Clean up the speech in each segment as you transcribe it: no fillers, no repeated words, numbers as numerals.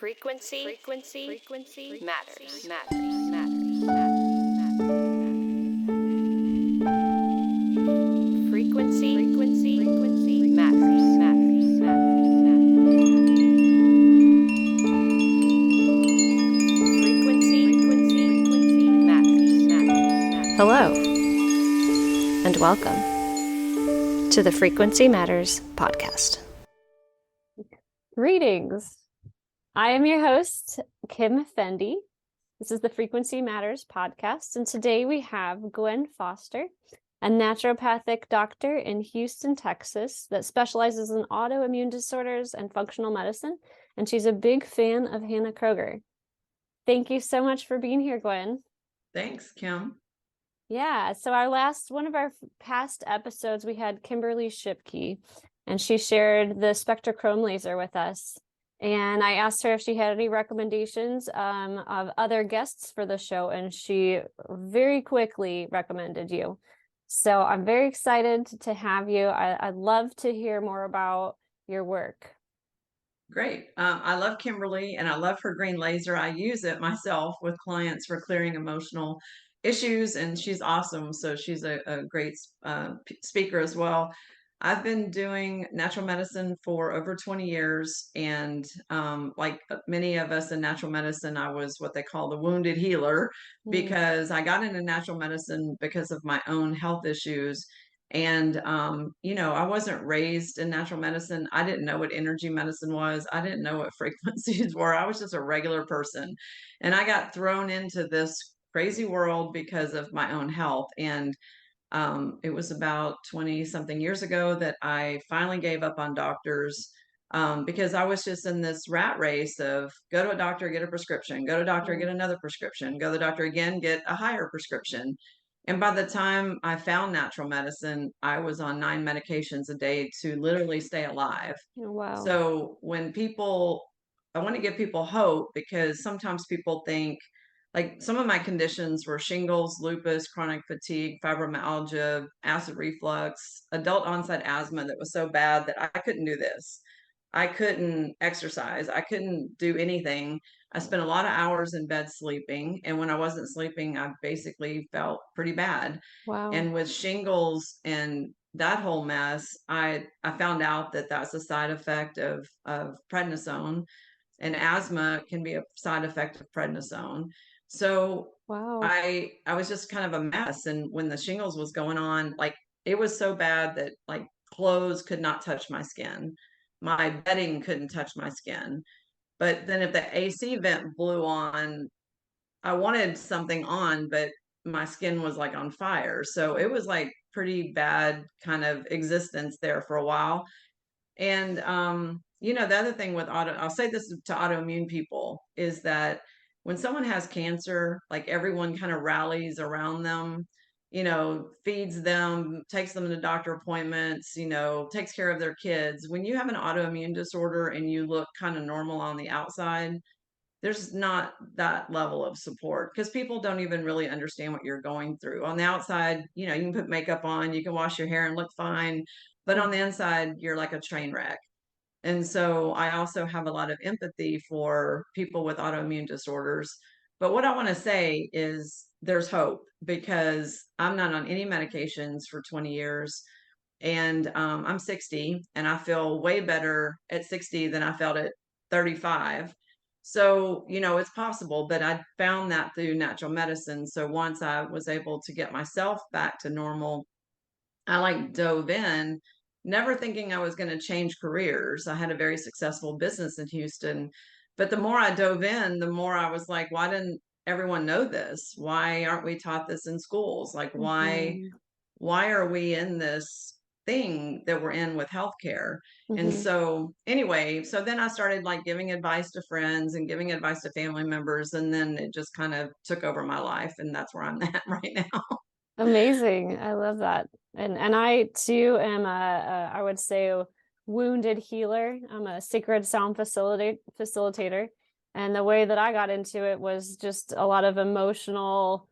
Frequency matters. Frequency matters. Frequency matters. Hello, and welcome to the Frequency Matters podcast. Greetings. I am your host, Kim Fendi. This is the Frequency Matters podcast, and today we have Gwen Foster, a naturopathic doctor in Houston, Texas, that specializes in autoimmune disorders and functional medicine, and she's a big fan of Hanna Kroeger. Thank you so much for being here, Gwen. Thanks, Kim. Yeah, so one of our past episodes, we had Kimberly Shipke, and she shared the spectrochrome laser with us. And I asked her if she had any recommendations of other guests for the show, and she very quickly recommended you. So I'm very excited to have you. I'd love to hear more about your work. Great. I love Kimberly and I love her green laser. I use it myself with clients for clearing emotional issues, and she's awesome. So she's a great speaker as well. I've been doing natural medicine for over 20 years. And like many of us in natural medicine, I was what they call the wounded healer because I got into natural medicine because of my own health issues. And, I wasn't raised in natural medicine. I didn't know what energy medicine was. I didn't know what frequencies were. I was just a regular person. And I got thrown into this crazy world because of my own health. And it was about 20 something years ago that I finally gave up on doctors because I was just in this rat race of go to a doctor, get a prescription, go to a doctor, get another prescription, go to the doctor again, get a higher prescription. And by the time I found natural medicine, I was on 9 medications a day to literally stay alive. Oh, wow. So I want to give people hope because sometimes people think, like some of my conditions were shingles, lupus, chronic fatigue, fibromyalgia, acid reflux, adult onset asthma that was so bad that I couldn't do this. I couldn't exercise. I couldn't do anything. I spent a lot of hours in bed sleeping. And when I wasn't sleeping, I basically felt pretty bad. Wow. And with shingles and that whole mess, I found out that that's a side effect of prednisone, and asthma can be a side effect of prednisone. So Wow. I was just kind of a mess. And when the shingles was going on, like it was so bad that like clothes could not touch my skin. My bedding couldn't touch my skin. But then if the AC vent blew on, I wanted something on, but my skin was like on fire. So it was like pretty bad kind of existence there for a while. And the other thing with I'll say this to autoimmune people is that when someone has cancer, like everyone kind of rallies around them, feeds them, takes them to doctor appointments, takes care of their kids. When you have an autoimmune disorder and you look kind of normal on the outside, there's not that level of support because people don't even really understand what you're going through. On the outside, you can put makeup on, you can wash your hair and look fine, but on the inside, you're like a train wreck. And so I also have a lot of empathy for people with autoimmune disorders. But what I want to say is there's hope because I'm not on any medications for 20 years. And I'm 60 and I feel way better at 60 than I felt at 35. So, it's possible, but I found that through natural medicine. So once I was able to get myself back to normal, I like dove in, never thinking I was going to change careers. I had a very successful business in Houston, but the more I dove in, the more I was like, why didn't everyone know this? Why aren't we taught this in schools? Like, why are we in this thing that we're in with healthcare? And so anyway, so then I started like giving advice to friends and giving advice to family members. And then it just kind of took over my life. And that's where I'm at right now. Amazing. I love that. And I too am I would say a wounded healer. I'm a sacred sound facilitator. And the way that I got into it was just a lot of emotional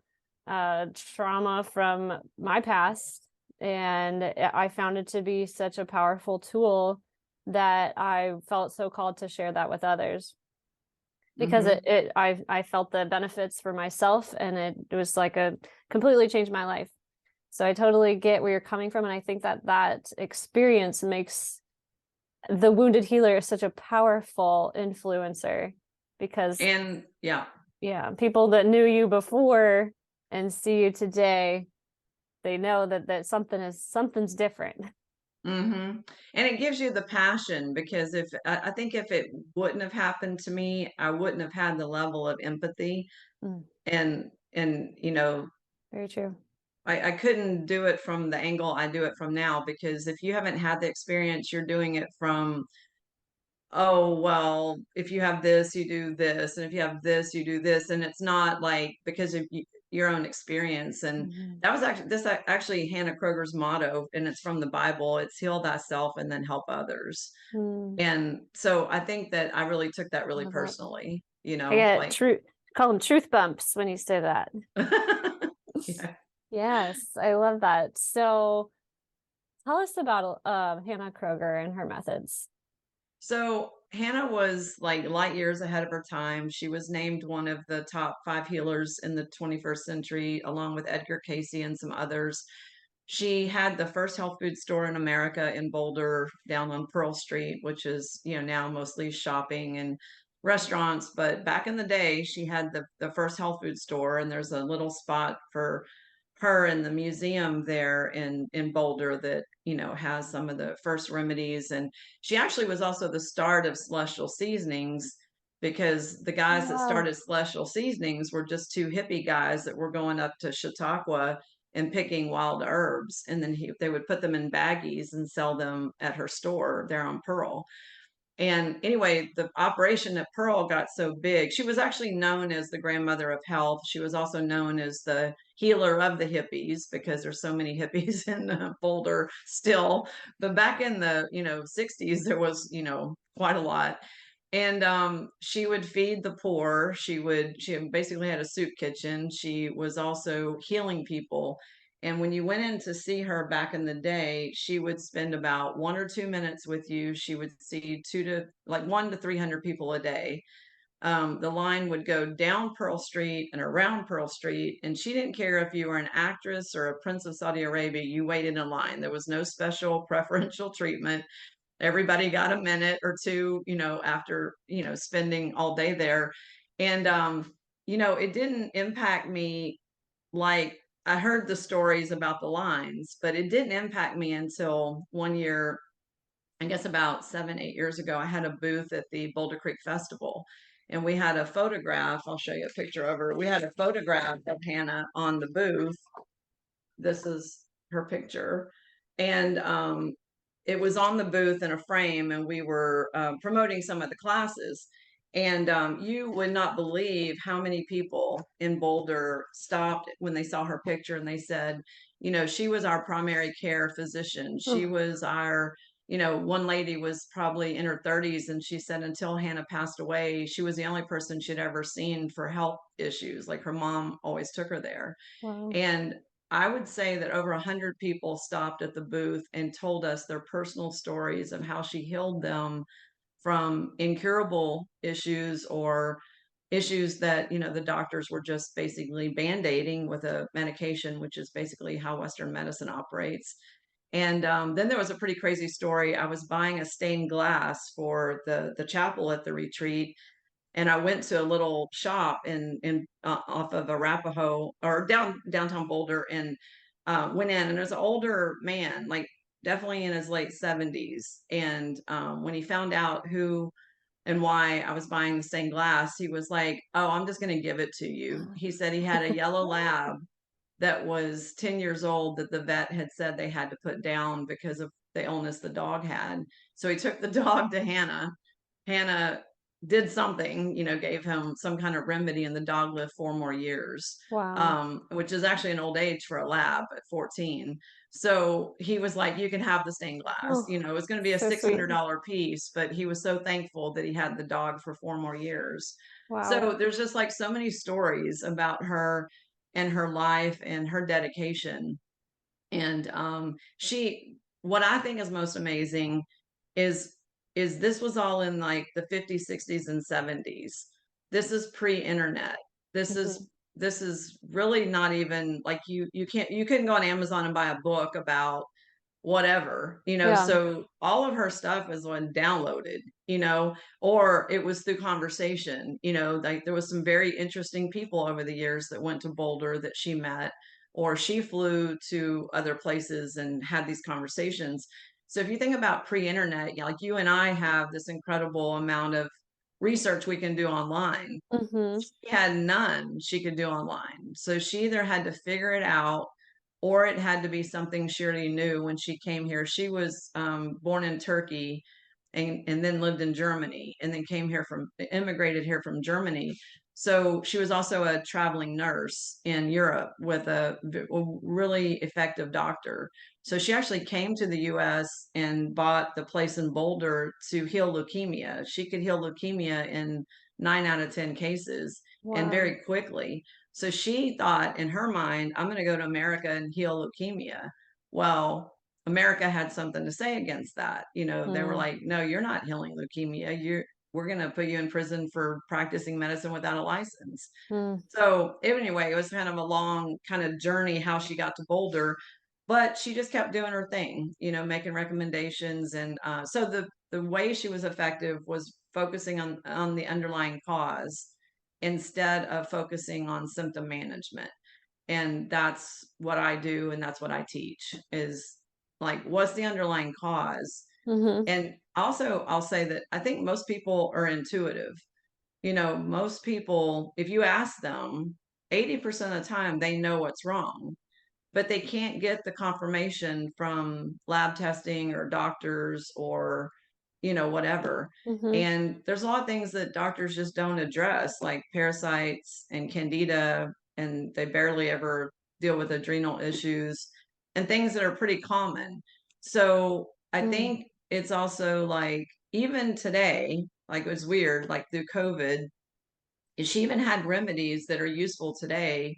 trauma from my past. And I found it to be such a powerful tool that I felt so called to share that with others. because Mhm. I felt the benefits for myself, and it was like a completely changed my life. So I totally get where you're coming from, and I think that that experience makes the wounded healer such a powerful influencer, because And yeah. yeah, people that knew you before and see you today, they know that something's different. Mm-hmm. And it gives you the passion, because if I think if it wouldn't have happened to me, I wouldn't have had the level of empathy, Mm, and very true. I couldn't do it from the angle I do it from now, because if you haven't had the experience, you're doing it from, oh, well, if you have this, you do this, and if you have this, you do this, and it's not like because of your own experience. And Mhm. that was actually Hanna Kroeger's motto, and it's from the Bible. It's heal thyself and then help others. Mm, And so I think that I really took that really love that. personally, I get like truth, call them truth bumps when you say that. yeah. Yes, I love that. So tell us about Hanna Kroeger and her methods. So Hannah was like light years ahead of her time. She was named one of the top 5 healers in the 21st century, along with Edgar Casey and some others. She had the first health food store in America in Boulder, down on Pearl Street, which is, now mostly shopping and restaurants. But back in the day, she had the first health food store, and there's a little spot for her in the museum there in Boulder that, has some of the first remedies. And she actually was also the start of Celestial Seasonings, because the guys that Wow. started Celestial Seasonings were just two hippie guys that were going up to Chautauqua and picking wild herbs, and then they would put them in baggies and sell them at her store there on Pearl. And anyway, the operation at Pearl got so big. She was actually known as the grandmother of health. She was also known as the healer of the hippies, because there's so many hippies in Boulder still. But back in the 60s, there was quite a lot. And she would feed the poor. She basically had a soup kitchen. She was also healing people. And when you went in to see her back in the day, she would spend about 1 or 2 minutes with you. She would see 1 to 300 people a day. The line would go down Pearl Street and around Pearl Street, and she didn't care if you were an actress or a prince of Saudi Arabia. You waited in line. There was no special preferential treatment. Everybody got a minute or two, after, spending all day there. And, it didn't impact me. Like, I heard the stories about the lines, but it didn't impact me until one year, I guess about 7, 8 years ago. I had a booth at the Boulder Creek Festival, and we had a photograph. I'll show you a picture of her. We had a photograph of Hannah on the booth. This is her picture. And it was on the booth in a frame, and we were promoting some of the classes. And you would not believe how many people in Boulder stopped when they saw her picture, and they said, she was our primary care physician. She Oh, was our, one lady was probably in her 30s, and she said until Hannah passed away, she was the only person she'd ever seen for health issues. Like, her mom always took her there. wow. And I would say that over 100 people stopped at the booth and told us their personal stories of how she healed them from incurable issues, or issues that, the doctors were just basically band-aiding with a medication, which is basically how Western medicine operates. And then there was a pretty crazy story. I was buying a stained glass for the chapel at the retreat, and I went to a little shop in off of Arapahoe, or downtown Boulder, and went in, and there's an older man, like definitely in his late 70s. And when he found out who and why I was buying the stained glass, he was like, "Oh, I'm just going to give it to you." He said he had a yellow lab that was 10 years old that the vet had said they had to put down because of the illness the dog had. So he took the dog to Hannah. Hannah did something, gave him some kind of remedy, and the dog lived 4 more years, Wow. which is actually an old age for a lab at 14. So he was like, "You can have the stained glass." Oh, It was going to be a so sweet. $600 piece, but he was so thankful that he had the dog for 4 more years. Wow. So there's just like so many stories about her and her life and her dedication. And what I think is most amazing is this was all in like the 50s, 60s, and 70s. this is pre-internet. This is this is really not even like you couldn't go on Amazon and buy a book about whatever, Yeah. so all of her stuff is on downloaded, or it was through conversation, like there was some very interesting people over the years that went to Boulder that she met, or she flew to other places and had these conversations. So if you think about pre-internet, like you and I have this incredible amount of research we can do online. Mm-hmm. She had none she could do online. So she either had to figure it out or it had to be something she already knew when she came here. She was born in Turkey and then lived in Germany and then immigrated here from Germany. So she was also a traveling nurse in Europe with a really effective doctor. So she actually came to the US and bought the place in Boulder to heal leukemia. She could heal leukemia in 9 out of 10 cases and Wow. very quickly. So she thought in her mind, I'm going to go to America and heal leukemia. Well, America had something to say against that. They were like, no, you're not healing leukemia. We're going to put you in prison for practicing medicine without a license. Mm-hmm. So anyway, it was kind of a long kind of journey how she got to Boulder, but she just kept doing her thing, making recommendations. And so the way she was effective was focusing on the underlying cause instead of focusing on symptom management. And that's what I do, and that's what I teach is like, what's the underlying cause? Mm-hmm. And also, I'll say that I think most people are intuitive. Most people, if you ask them, 80% of the time they know what's wrong, but they can't get the confirmation from lab testing or doctors or, whatever. Mm-hmm. And there's a lot of things that doctors just don't address, like parasites and candida, and they barely ever deal with adrenal issues and things that are pretty common. So I think it's also like, even today, like it was weird, like through COVID, she even had remedies that are useful today.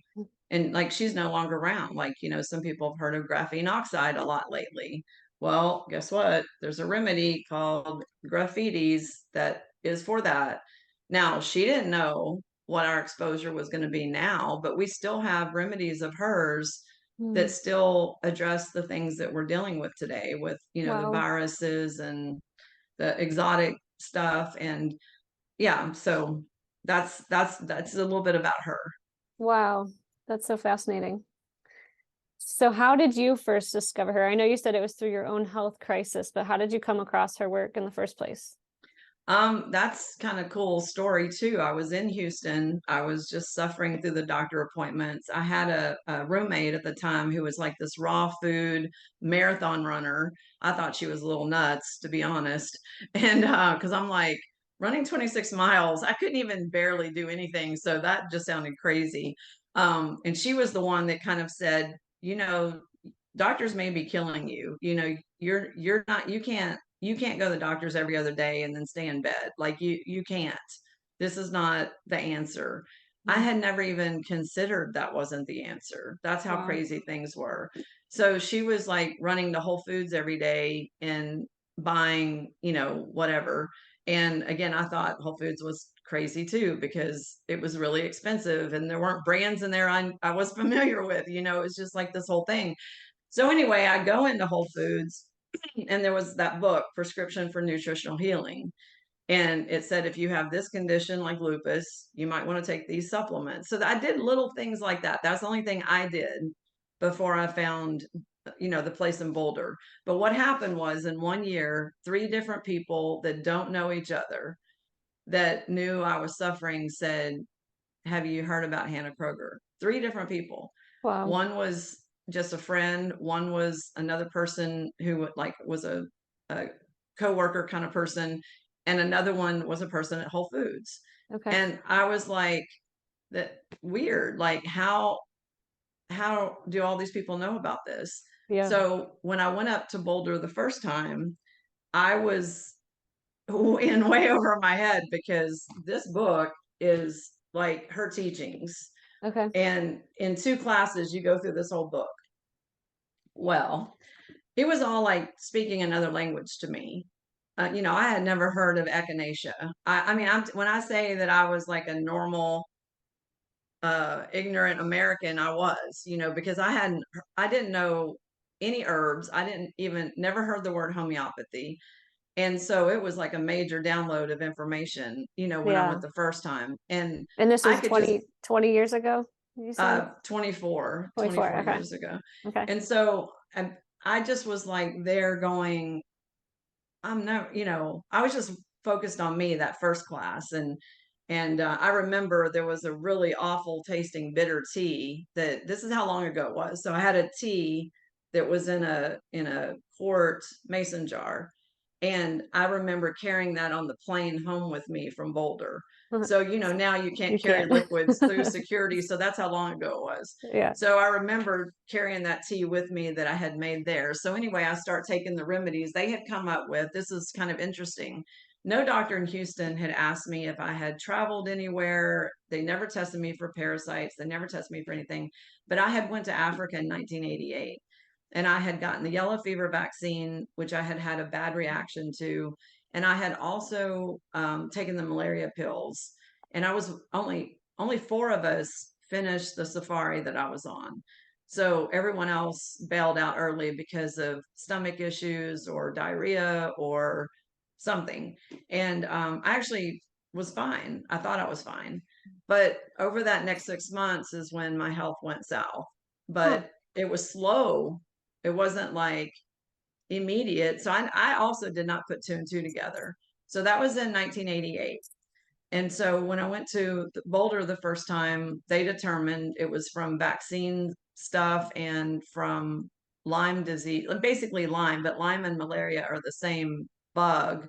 And like she's no longer around. Like, some people have heard of graphene oxide a lot lately. Well, guess what? There's a remedy called graphites that is for that. Now, she didn't know what our exposure was going to be now, but we still have remedies of hers that still address the things that we're dealing with today with, the Wow. viruses and the exotic stuff. And yeah, so that's a little bit about her. Wow. That's so fascinating. So how did you first discover her? I know you said it was through your own health crisis, but how did you come across her work in the first place? That's kind of cool story too. I was in Houston. I was just suffering through the doctor appointments. I had a roommate at the time who was like this raw food marathon runner. I thought she was a little nuts, to be honest. And because I'm like running 26 miles, I couldn't even barely do anything. So that just sounded crazy. And she was the one that kind of said, doctors may be killing you. You're not, you can't go to the doctors every other day and then stay in bed. Like you can't. This is not the answer. I had never even considered that wasn't the answer. That's how Wow. crazy things were. So she was like running to Whole Foods every day and buying, whatever. And again, I thought Whole Foods was crazy too because it was really expensive and there weren't brands in there I was familiar with. It's just like this whole thing. So anyway, I go into Whole Foods and there was that book, Prescription for Nutritional Healing. And it said, if you have this condition like lupus, you might want to take these supplements. So I did little things like that. That's the only thing I did before I found, the place in Boulder. But what happened was in one year, 3 different people that don't know each other that knew I was suffering said, have you heard about Hanna Kroeger? 3 different people. Wow. One was just a friend. One was another person who like was a coworker kind of person. And another one was a person at Whole Foods. Okay. And I was like, that weird. Like how do all these people know about this? Yeah. So when I went up to Boulder the first time, I was in way over my head because this book is like her teachings. Okay. And in 2 classes, you go through this whole book. Well, it was all like speaking another language to me. I had never heard of echinacea. I mean, when I say that I was like a normal, ignorant American, I was, because I didn't know any herbs. I didn't even, never heard the word homeopathy. And so it was like a major download of information, when I Yeah. went the first time. And And this I was could just, 20 years ago, you said? 24, 24. 24 Okay. years ago. Okay. And so I just was like there going, I was just focused on me that first class. And I remember there was a really awful tasting bitter tea that this is how long ago it was. So I had a tea that was in a quart mason jar. And I remember carrying that on the plane home with me from Boulder. So, now you You can't carry can't. liquids through security. So that's how long ago it was. Yeah. So I remember carrying that tea with me that I had made there. So anyway, I start taking the remedies they had come up with. This is kind of interesting. No doctor in Houston had asked me if I had traveled anywhere. They never tested me for parasites. They never tested me for anything. But I had went to Africa in 1988, and I had gotten the yellow fever vaccine, which I had had a bad reaction to. And I had also taken the malaria pills. And I was only four of us finished the safari that I was on. So everyone else bailed out early because of stomach issues or diarrhea or something. And I actually was fine. I thought I was fine. But over that next 6 months is when my health went south. Huh. But it was slow. It wasn't like immediate. So I also did not put two and two together. So that was in 1988. And so when I went to Boulder the first time, they determined it was from vaccine stuff and from Lyme disease, basically Lyme, but Lyme and malaria are the same bug.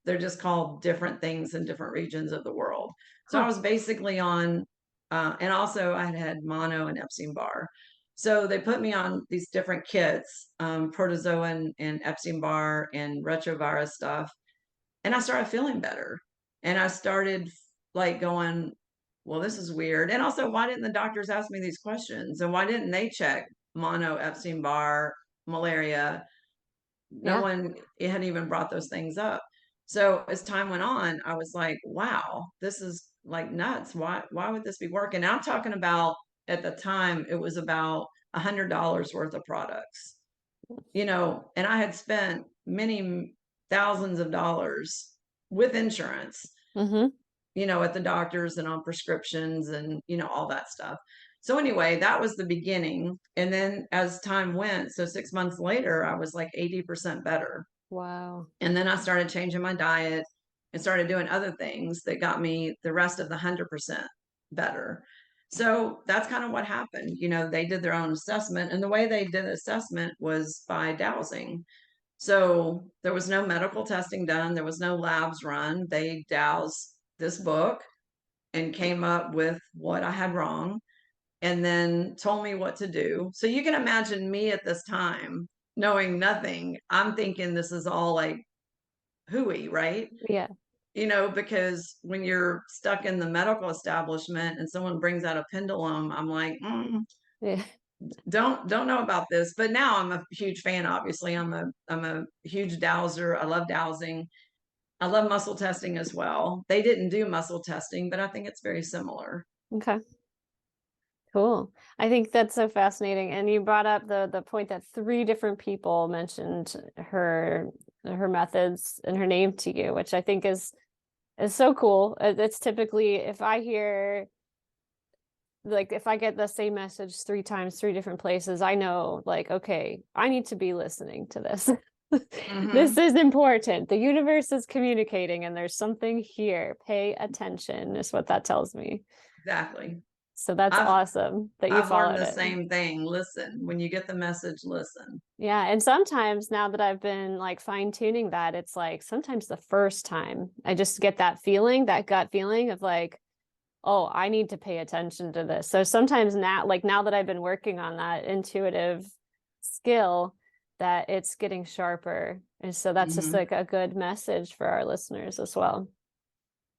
They're just called different things in different regions of the world. So I Huh. was basically on, and also I had mono and Epstein-Barr. So they put me on these different kits, protozoan and Epstein-Barr and retrovirus stuff. And I started feeling better. And I started like going, well, this is weird. And also, why didn't the doctors ask me these questions? And why didn't they check mono, Epstein-Barr, malaria? No Yeah. one had even brought those things up. So as time went on, I was like, wow, this is like nuts. Why would this be working? And I'm talking about at the time, it was about $100 worth of products, and I had spent many thousands of dollars with insurance, Mm-hmm. at the doctors and on prescriptions and, all that stuff. So anyway, that was the beginning. And then as time went, so 6 months later, I was like 80% better. Wow. And then I started changing my diet and started doing other things that got me the rest of the 100% better. So that's kind of what happened. They did their own assessment, and the way they did the assessment was by dowsing. So there was no medical testing done. There was no labs run. They dowsed this book and came up with what I had wrong and then told me what to do. So you can imagine me at this time knowing nothing. I'm thinking this is all like hooey, right? Yeah. Because when you're stuck in the medical establishment and someone brings out a pendulum, I'm like, Yeah. don't know about this. But now I'm a huge fan. Obviously, I'm a huge dowser. I love dowsing. I love muscle testing as well. They didn't do muscle testing, but I think it's very similar. Okay. Cool. I think that's so fascinating. And you brought up the point that 3 different people mentioned her methods and her name to you, which I think is so cool. It's typically, if I hear, like, if I get the same message 3 times, 3 different places, I know, like, okay, I need to be listening to this. This is important. The universe is communicating and there's something here. Pay attention is what that tells me. Exactly. So that's awesome that you I've learned followed the it. same thing. Listen, when you get the message, listen. Yeah. And sometimes now that I've been like fine tuning that, it's like sometimes the first time I just get that feeling, that gut feeling of like, oh, I need to pay attention to this. So sometimes now, like now that I've been working on that intuitive skill, that it's getting sharper. And so that's just like a good message for our listeners as well.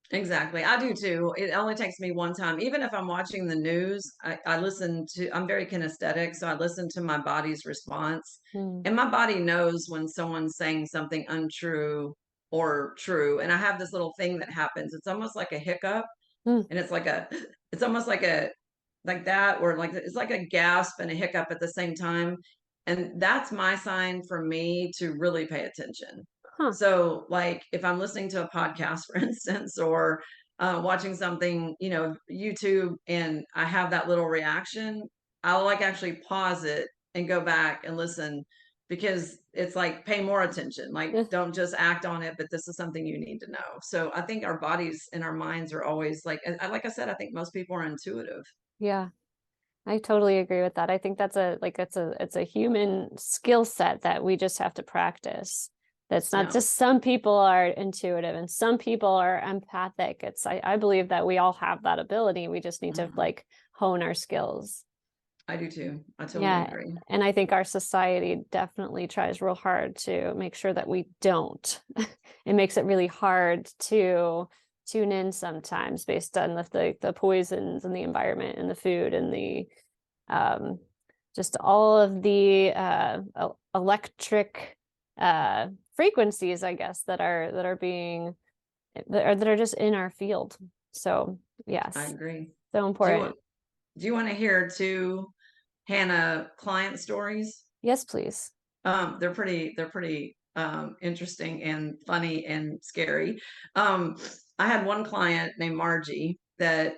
Exactly. I do too. It only takes me one time. Even if I'm watching the news, I listen to, I'm very kinesthetic. So I listen to my body's response. Hmm. And my body knows when someone's saying something untrue or true. And I have this little thing that happens. It's almost like a hiccup, Mm. and it's almost like that, or like it's like a gasp and a hiccup at the same time. And that's my sign for me to really pay attention. Huh. So like if I'm listening to a podcast, for instance, or watching something, YouTube, and I have that little reaction, I'll like actually pause it and go back and listen, because it's like pay more attention. Like Yeah. don't just act on it, but this is something you need to know. So I think our bodies and our minds are always like I said, I think most people are intuitive. Yeah. I totally agree with that. I think that's it's a human skill set that we just have to practice. That's not Yeah, just some people are intuitive and some people are empathic. I believe that we all have that ability. We just need to mhm. like hone our skills. I do too. I totally Yeah. agree. And I think our society definitely tries real hard to make sure that we don't. It makes it really hard to tune in sometimes based on the poisons and the environment and the food and the um, just all of the electric frequencies, I guess, that are being that are just in our field. So I yes, agree. so important. Do you want to hear two Hanna client stories? Yes, please. They're pretty interesting and funny and scary. Um, I had one client named Margie that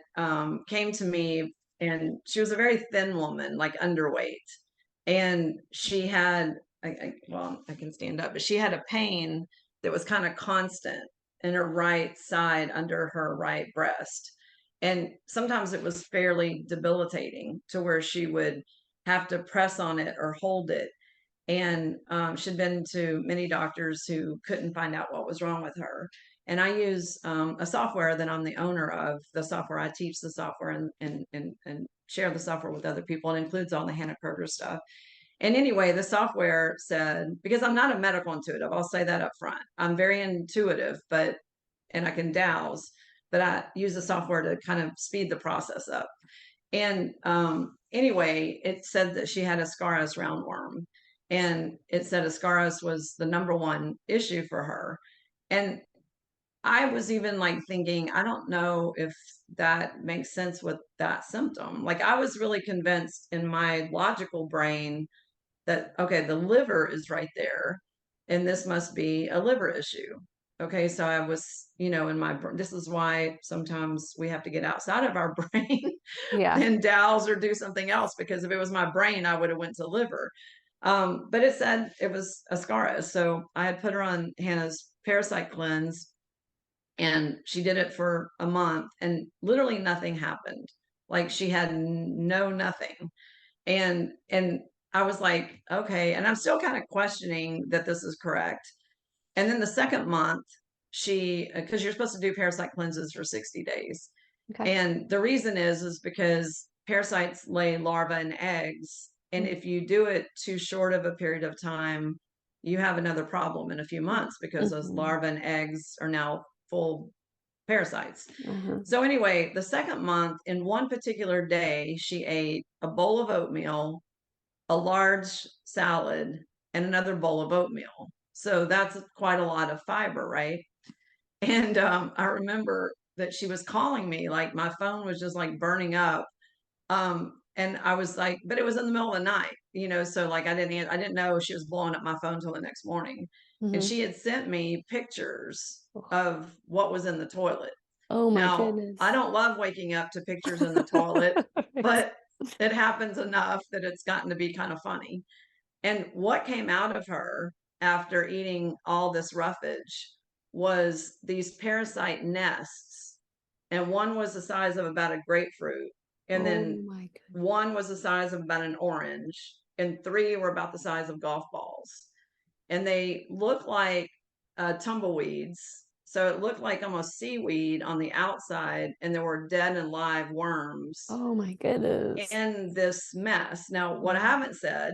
came to me, and she was a very thin woman, like underweight, and she had well, I can stand up, but she had a pain that was kind of constant in her right side under her right breast. And sometimes it was fairly debilitating to where she would have to press on it or hold it. And she'd been to many doctors who couldn't find out what was wrong with her. And I use a software that I'm the owner of. The software, I teach the software and share the software with other people. It includes all the Hanna Kroeger stuff. And anyway, the software said, because I'm not a medical intuitive, I'll say that up front. I'm very intuitive, and I can dowse, but I use the software to kind of speed the process up. And anyway, it said that she had Ascaris roundworm, and it said Ascaris was the number one issue for her. And I was even like thinking, I don't know if that makes sense with that symptom. Like I was really convinced in my logical brain that, okay, the liver is right there, and this must be a liver issue. Okay, so I was, in my, this is why sometimes we have to get outside of our brain Yeah. and dowse or do something else, because if it was my brain, I would have went to liver. But it said it was Ascaris. So I had put her on Hannah's parasite cleanse, and she did it for a month, and literally nothing happened. Like she had no nothing. And I was like, okay. And I'm still kind of questioning that this is correct. And then the second month, because you're supposed to do parasite cleanses for 60 days. Okay. And the reason is because parasites lay larvae and eggs. And if you do it too short of a period of time, you have another problem in a few months, because those Mhm. larvae and eggs are now full parasites. Uh-huh. So anyway, the second month, in one particular day, she ate a bowl of oatmeal, a large salad, and another bowl of oatmeal. So that's quite a lot of fiber, right? And I remember that she was calling me, like my phone was just like burning up. And I was like, but it was in the middle of the night, so like I didn't know she was blowing up my phone till the next morning. And Mhm. she had sent me pictures Oh, of what was in the toilet. oh my Now, I goodness. don't love waking up to pictures in the toilet, but it happens enough that it's gotten to be kind of funny. And what came out of her after eating all this roughage was these parasite nests. And one was the size of about a grapefruit. And Oh then my goodness. one was the size of about an orange. And three were about the size of golf balls. And they look like tumbleweeds. So it looked like almost seaweed on the outside, and there were dead and live worms Oh my goodness. in this mess. Now, what I Mhm. haven't said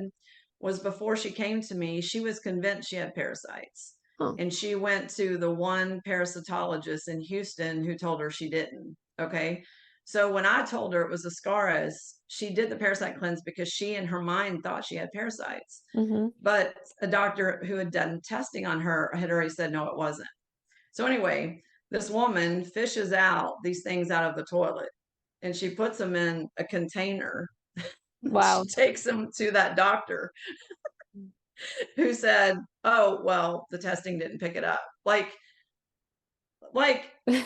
was before she came to me, she was convinced she had parasites. Oh. And she went to the one parasitologist in Houston who told her she didn't. Okay. So when I told her it was Ascaris, she did the parasite cleanse because she in her mind thought she had parasites. Mhm. But a doctor who had done testing on her had already said, no, it wasn't. So anyway, this woman fishes out these things out of the toilet and she puts them in a container. Wow. She takes them to that doctor who said, oh, well, the testing didn't pick it up. Like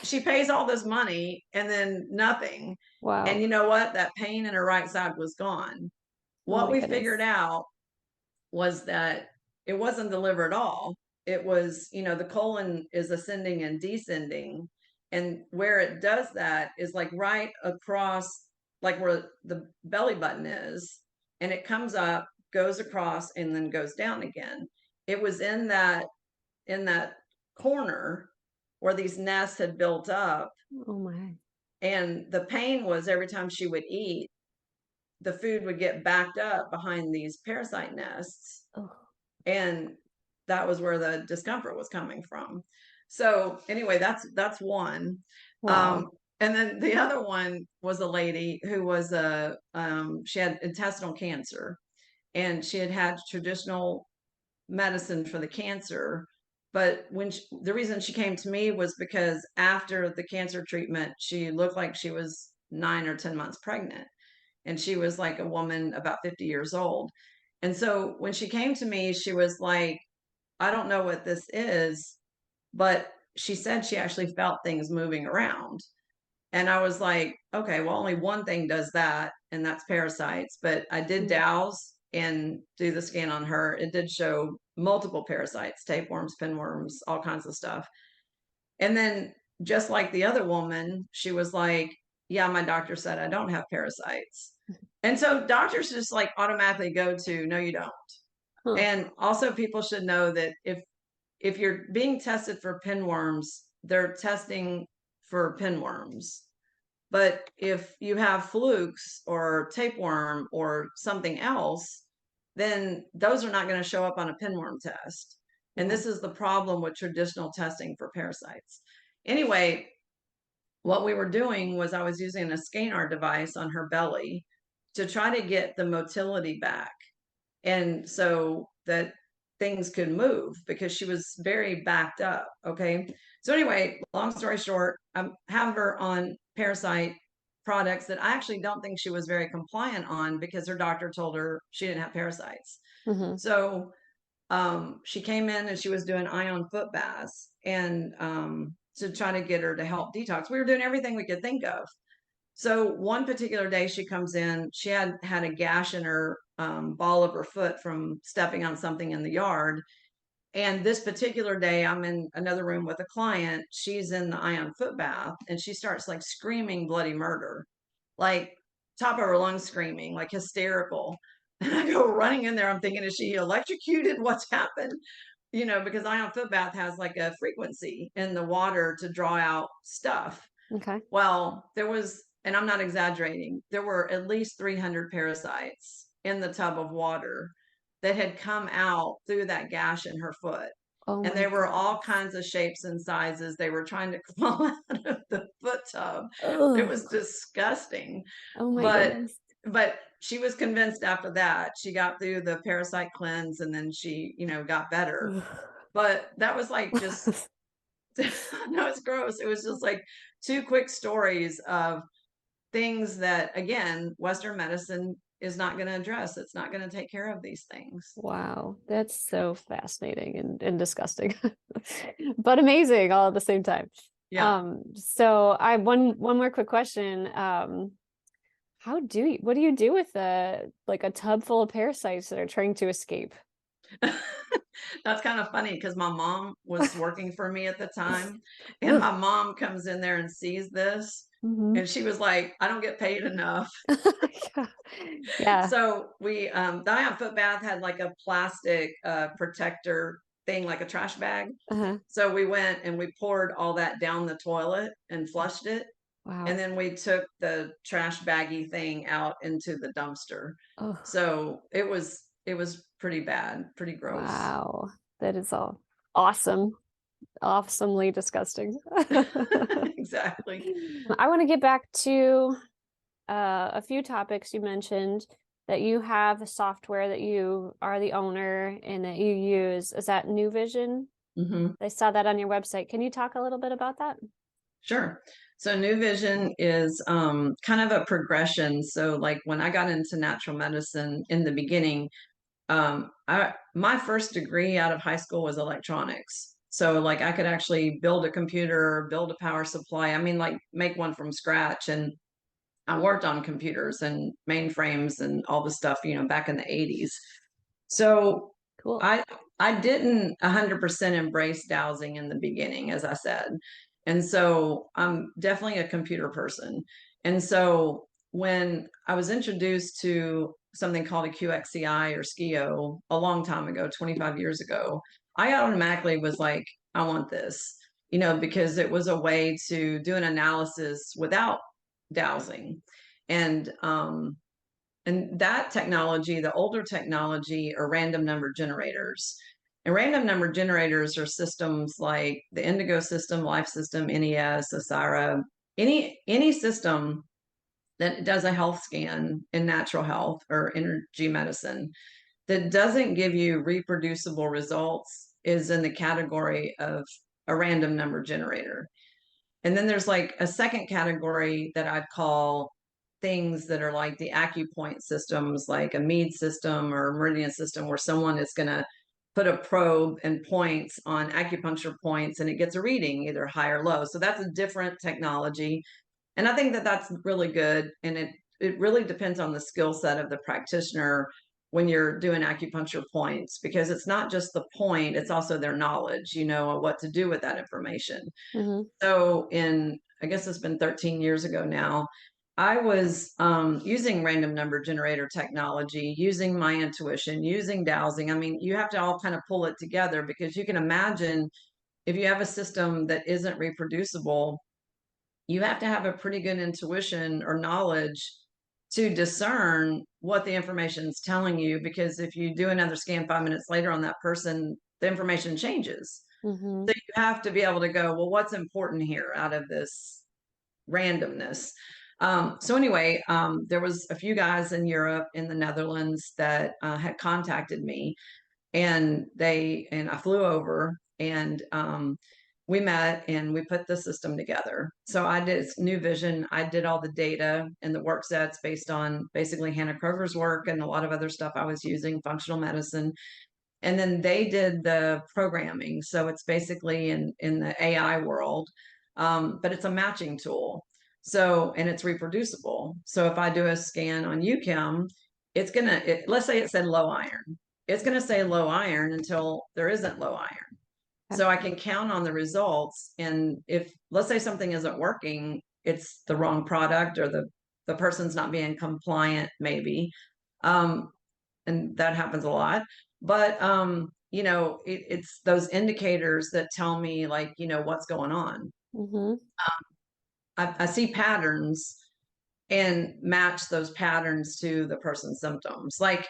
she pays all this money and then nothing. Wow. And you know what? That pain in her right side was gone. Oh What my we goodness. figured out was that it wasn't the liver at all. It was, the colon is ascending and descending. And where it does that is like right across, like where the belly button is, and it comes up, goes across, and then goes down again. It was in that corner where these nests had built up. Oh my. And the pain was every time she would eat, the food would get backed up behind these parasite nests. Oh. And that was where the discomfort was coming from. So anyway, that's one. Wow. And then the other one was a lady who was she had intestinal cancer, and she had had traditional medicine for the cancer. But the reason she came to me was because after the cancer treatment, she looked like she was 9 or 10 months pregnant. And she was like a woman about 50 years old. And so when she came to me, she was like, I don't know what this is, but she said she actually felt things moving around. And I was like, okay, well, only one thing does that, and that's parasites. But I did dowse and do the scan on her. It did show multiple parasites, tapeworms, pinworms, all kinds of stuff. And then just like the other woman, she was like, yeah, my doctor said I don't have parasites. And so doctors just like automatically go to, no, you don't. Huh. And also people should know that if you're being tested for pinworms, they're testing for pinworms. But if you have flukes or tapeworm or something else, then those are not going to show up on a pinworm test. And Yeah. this is the problem with traditional testing for parasites. Anyway, what we were doing was I was using a scanner device on her belly to try to get the motility back. And so that things could move because she was very backed up. Okay. So anyway, long story short, I have her on parasite products that I actually don't think she was very compliant on because her doctor told her she didn't have parasites. Mm-hmm. So she came in and she was doing ion foot baths and to try to get her to help detox. We were doing everything we could think of. So one particular day she comes in, she had a gash in her ball of her foot from stepping on something in the yard. And this particular day, I'm in another room with a client. She's in the ion foot bath and she starts like screaming bloody murder, like top of her lungs screaming, like hysterical. And I go running in there. I'm thinking, is she electrocuted? What's happened? Because ion foot bath has like a frequency in the water to draw out stuff. Okay. Well, and I'm not exaggerating, there were at least 300 parasites in the tub of water that had come out through that gash in her foot. Oh And my they were all goodness. kinds of shapes and sizes. They were trying to crawl out of the foot tub. It Ugh. was disgusting. Oh my But goodness. but she was convinced after that. She got through the parasite cleanse and then she, got better. But that was like just no, it's gross. It was just like two quick stories of things that, again, Western medicine is not going to address. It's not going to take care of these things. Wow, that's so fascinating and disgusting, but amazing all at the same time. Yeah. So I have one more quick question. What do you do with a tub full of parasites that are trying to escape? That's kind of funny because my mom was working for me at the time, and my mom comes in there and sees this, Mm-hmm. and she was like, I don't get paid enough. Yeah. So the ion foot bath had like a plastic protector thing, like a trash bag. Uh-huh. So we went and we poured all that down the toilet and flushed it. Wow. And then we took the trash baggy thing out into the dumpster. Oh, So it was pretty bad, pretty gross. wow. That is all awesome. Awesomely disgusting. Exactly. I want to get back to a few topics you mentioned that you have a software that you are the owner and that you use. Is that NuVision? I saw that on your website. Can you talk a little bit about that? Sure. So NuVision is kind of a progression. So like when I got into natural medicine in the beginning, my first degree out of high school was electronics. So like I could actually build a computer, build a power supply. I mean, like make one from scratch. And I worked on computers and mainframes and all the stuff, back in the 80s. So Cool. I didn't 100% embrace dowsing in the beginning, as I said. And so I'm definitely a computer person. And so when I was introduced to something called a QXCI or SKIO a long time ago, 25 years ago, I automatically was like, I want this, because it was a way to do an analysis without dowsing. And that technology, the older technology, are random number generators. And random number generators are systems like the Indigo system, Life System, NES, Asira, any system that does a health scan in natural health or energy medicine that doesn't give you reproducible results is in the category of a random number generator. And then there's like a second category that I'd call things that are like the acupoint systems, like a Mead system or a Meridian system, where someone is going to put a probe and points on acupuncture points and it gets a reading, either high or low. So that's a different technology. And I think that that's really good. And it really depends on the skill set of the practitioner when you're doing acupuncture points, because it's not just the point, it's also their knowledge, of what to do with that information. So I guess it's been 13 years ago now, I was using random number generator technology, using my intuition, using dowsing. I mean, you have to all kind of pull it together, because you can imagine if you have a system that isn't reproducible, you have to have a pretty good intuition or knowledge to discern what the information is telling you. Because if you do another scan 5 minutes later on that person, the information changes. So you have to be able to go, well, what's important here out of this randomness? So anyway, there was a few guys in Europe, in the Netherlands, that had contacted me, and I flew over, and we met and we put the system together. So I did NuVision. I did all the data and the work sets based on basically Hanna Kroeger's work and a lot of other stuff I was using, functional medicine. And then they did the programming. So it's basically in the AI world, but it's a matching tool. So, and it's reproducible. So if I do a scan on UChem, let's say it said low iron. It's going to say low iron until there isn't low iron. So I can count on the results. And if, let's say, something isn't working, it's the wrong product, or the person's not being compliant, maybe. And that happens a lot. But, it's those indicators that tell me, like, what's going on. I see patterns and match those patterns to the person's symptoms. Like,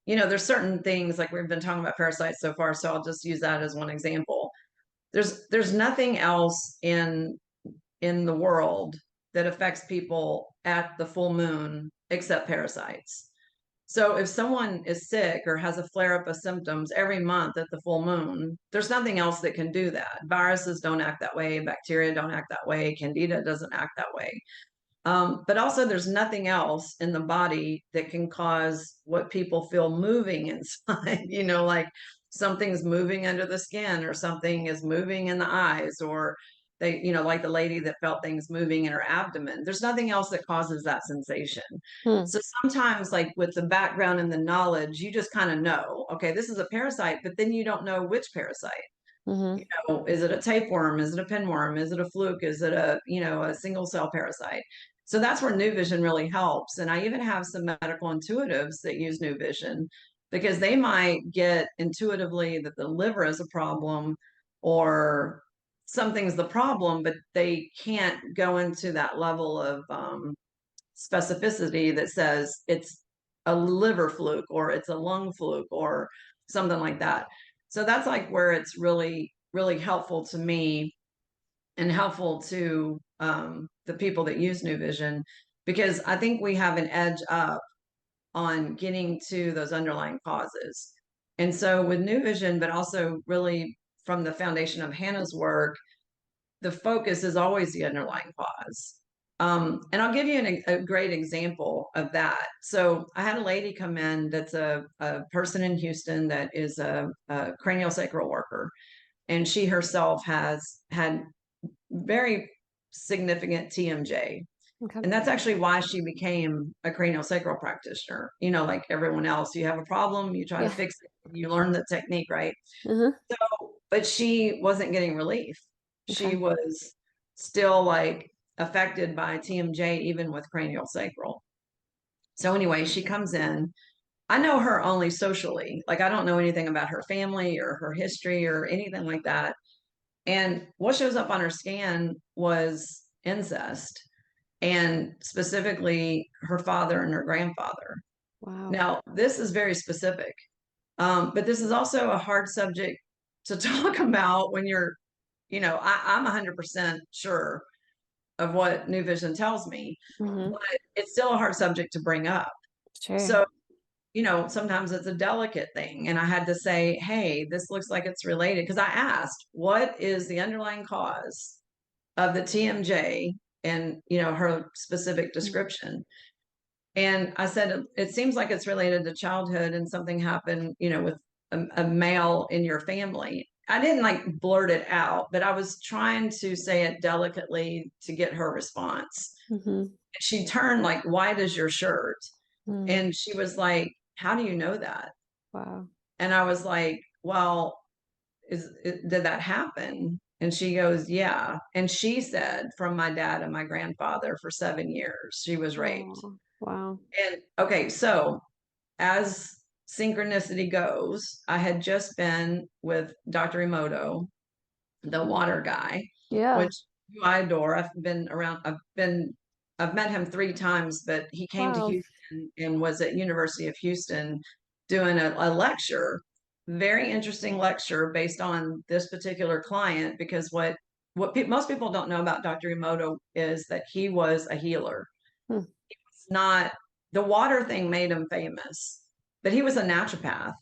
there's certain things, like we've been talking about parasites so far, so I'll just use that as one example. There's nothing else in the world that affects people at the full moon except parasites. So if someone is sick or has a flare-up of symptoms every month at the full moon, there's nothing else that can do that. Viruses don't act that way. Bacteria don't act that way. Candida doesn't act that way. But also there's nothing else in the body that can cause what people feel moving inside, like something's moving under the skin, or something is moving in the eyes, or they, like the lady that felt things moving in her abdomen. There's nothing else that causes that sensation. So sometimes, like with the background and the knowledge, you just kind of know, okay, this is a parasite, but then you don't know which parasite. Is it a tapeworm? Is it a pinworm? Is it a fluke? Is it a single cell parasite? So that's where NuVision really helps. And I even have some medical intuitives that use NuVision, because they might get intuitively that the liver is a problem or something's the problem, but they can't go into that level of specificity that says it's a liver fluke or it's a lung fluke or something like that. So that's like where it's really, really helpful to me and helpful to the people that use NuVision, because I think we have an edge up on getting to those underlying causes. And so with NuVision, but also really from the foundation of Hanna's work, the focus is always the underlying cause. And I'll give you a great example of that. So I had a lady come in that's a person in Houston that is a craniosacral worker, and she herself has had very significant TMJ. Okay. And that's actually why she became a craniosacral practitioner. You know, like everyone else, you have a problem, you try to fix it, you learn the technique, right? Uh-huh. So, but she wasn't getting relief. She Okay. was still like affected by TMJ, even with cranial sacral. So anyway, she comes in. I know her only socially. Like I don't know anything about her family or her history or anything like that. And what shows up on her scan was incest, and specifically her father and her grandfather. Wow. Now, this is very specific, but this is also a hard subject to talk about when you're, you know, I'm 100% sure of what NuVision tells me, Mm-hmm. but it's still a hard subject to bring up. Sure. So, you know, sometimes it's a delicate thing. And I had to say, hey, this looks like it's related. Because I asked, what is the underlying cause of the TMJ and, you know, her specific description? And I said, it seems like it's related to childhood and something happened, you know, with a male in your family. I didn't like blurt it out, but I was trying to say it delicately to get her response. Mm-hmm. She turned like, white as your shirt. Mm. And she was like, how do you know that? Wow. And I was like, well, did that happen? And she goes, yeah. And she said, from my dad and my grandfather for 7 years, she was raped. Oh, wow. And okay, so as synchronicity goes, I had just been with Dr. Emoto, the water guy, Yeah. which who I adore. I've met him 3 times, but he came to Wow. Houston and was at University of Houston doing a lecture, very interesting lecture based on this particular client, because most people don't know about Dr. Emoto is that he was a healer. Hmm. It's not, the water thing made him famous, but he was a naturopath.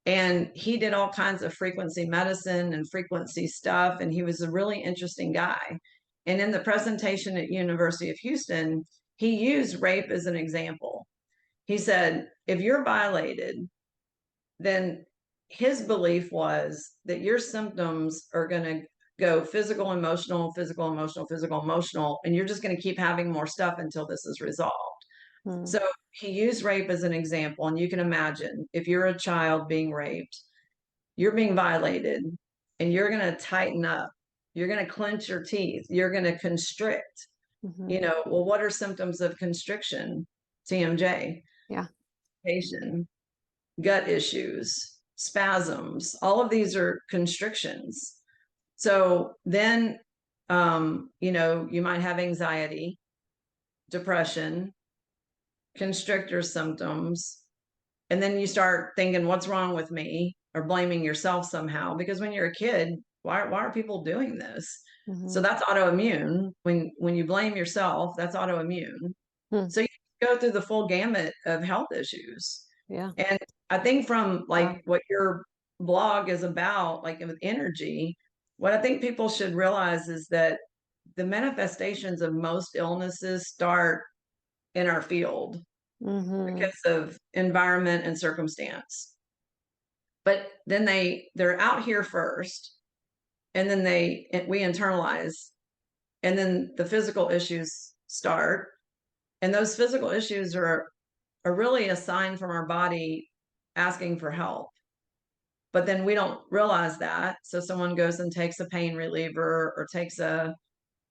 And he did all kinds of frequency medicine and frequency stuff. And he was a really interesting guy. And in the presentation at University of Houston, he used rape as an example. He said, if you're violated, then his belief was that your symptoms are going to go physical, emotional, physical, emotional, physical, emotional, and you're just going to keep having more stuff until this is resolved. Hmm. So he used rape as an example. And you can imagine if you're a child being raped, you're being violated, and you're going to tighten up. You're going to clench your teeth. You're going to constrict. Mm-hmm. You know, well, what are symptoms of constriction? TMJ, Yeah. gut issues, spasms. All of these are constrictions. So then, you know, you might have anxiety, depression, constrictor symptoms. And then you start thinking, what's wrong with me? Or blaming yourself somehow. Because when you're a kid, why are people doing this? Mm-hmm. So that's autoimmune. When you blame yourself, that's autoimmune. Hmm. So you go through the full gamut of health issues. Yeah. And I think from like Wow. what your blog is about, like with energy, what I think people should realize is that the manifestations of most illnesses start in our field Mm-hmm. because of environment and circumstance. But then they're out here first, and then we internalize, and then the physical issues start. And those physical issues are really a sign from our body asking for help. But then we don't realize that. So someone goes and takes a pain reliever or takes a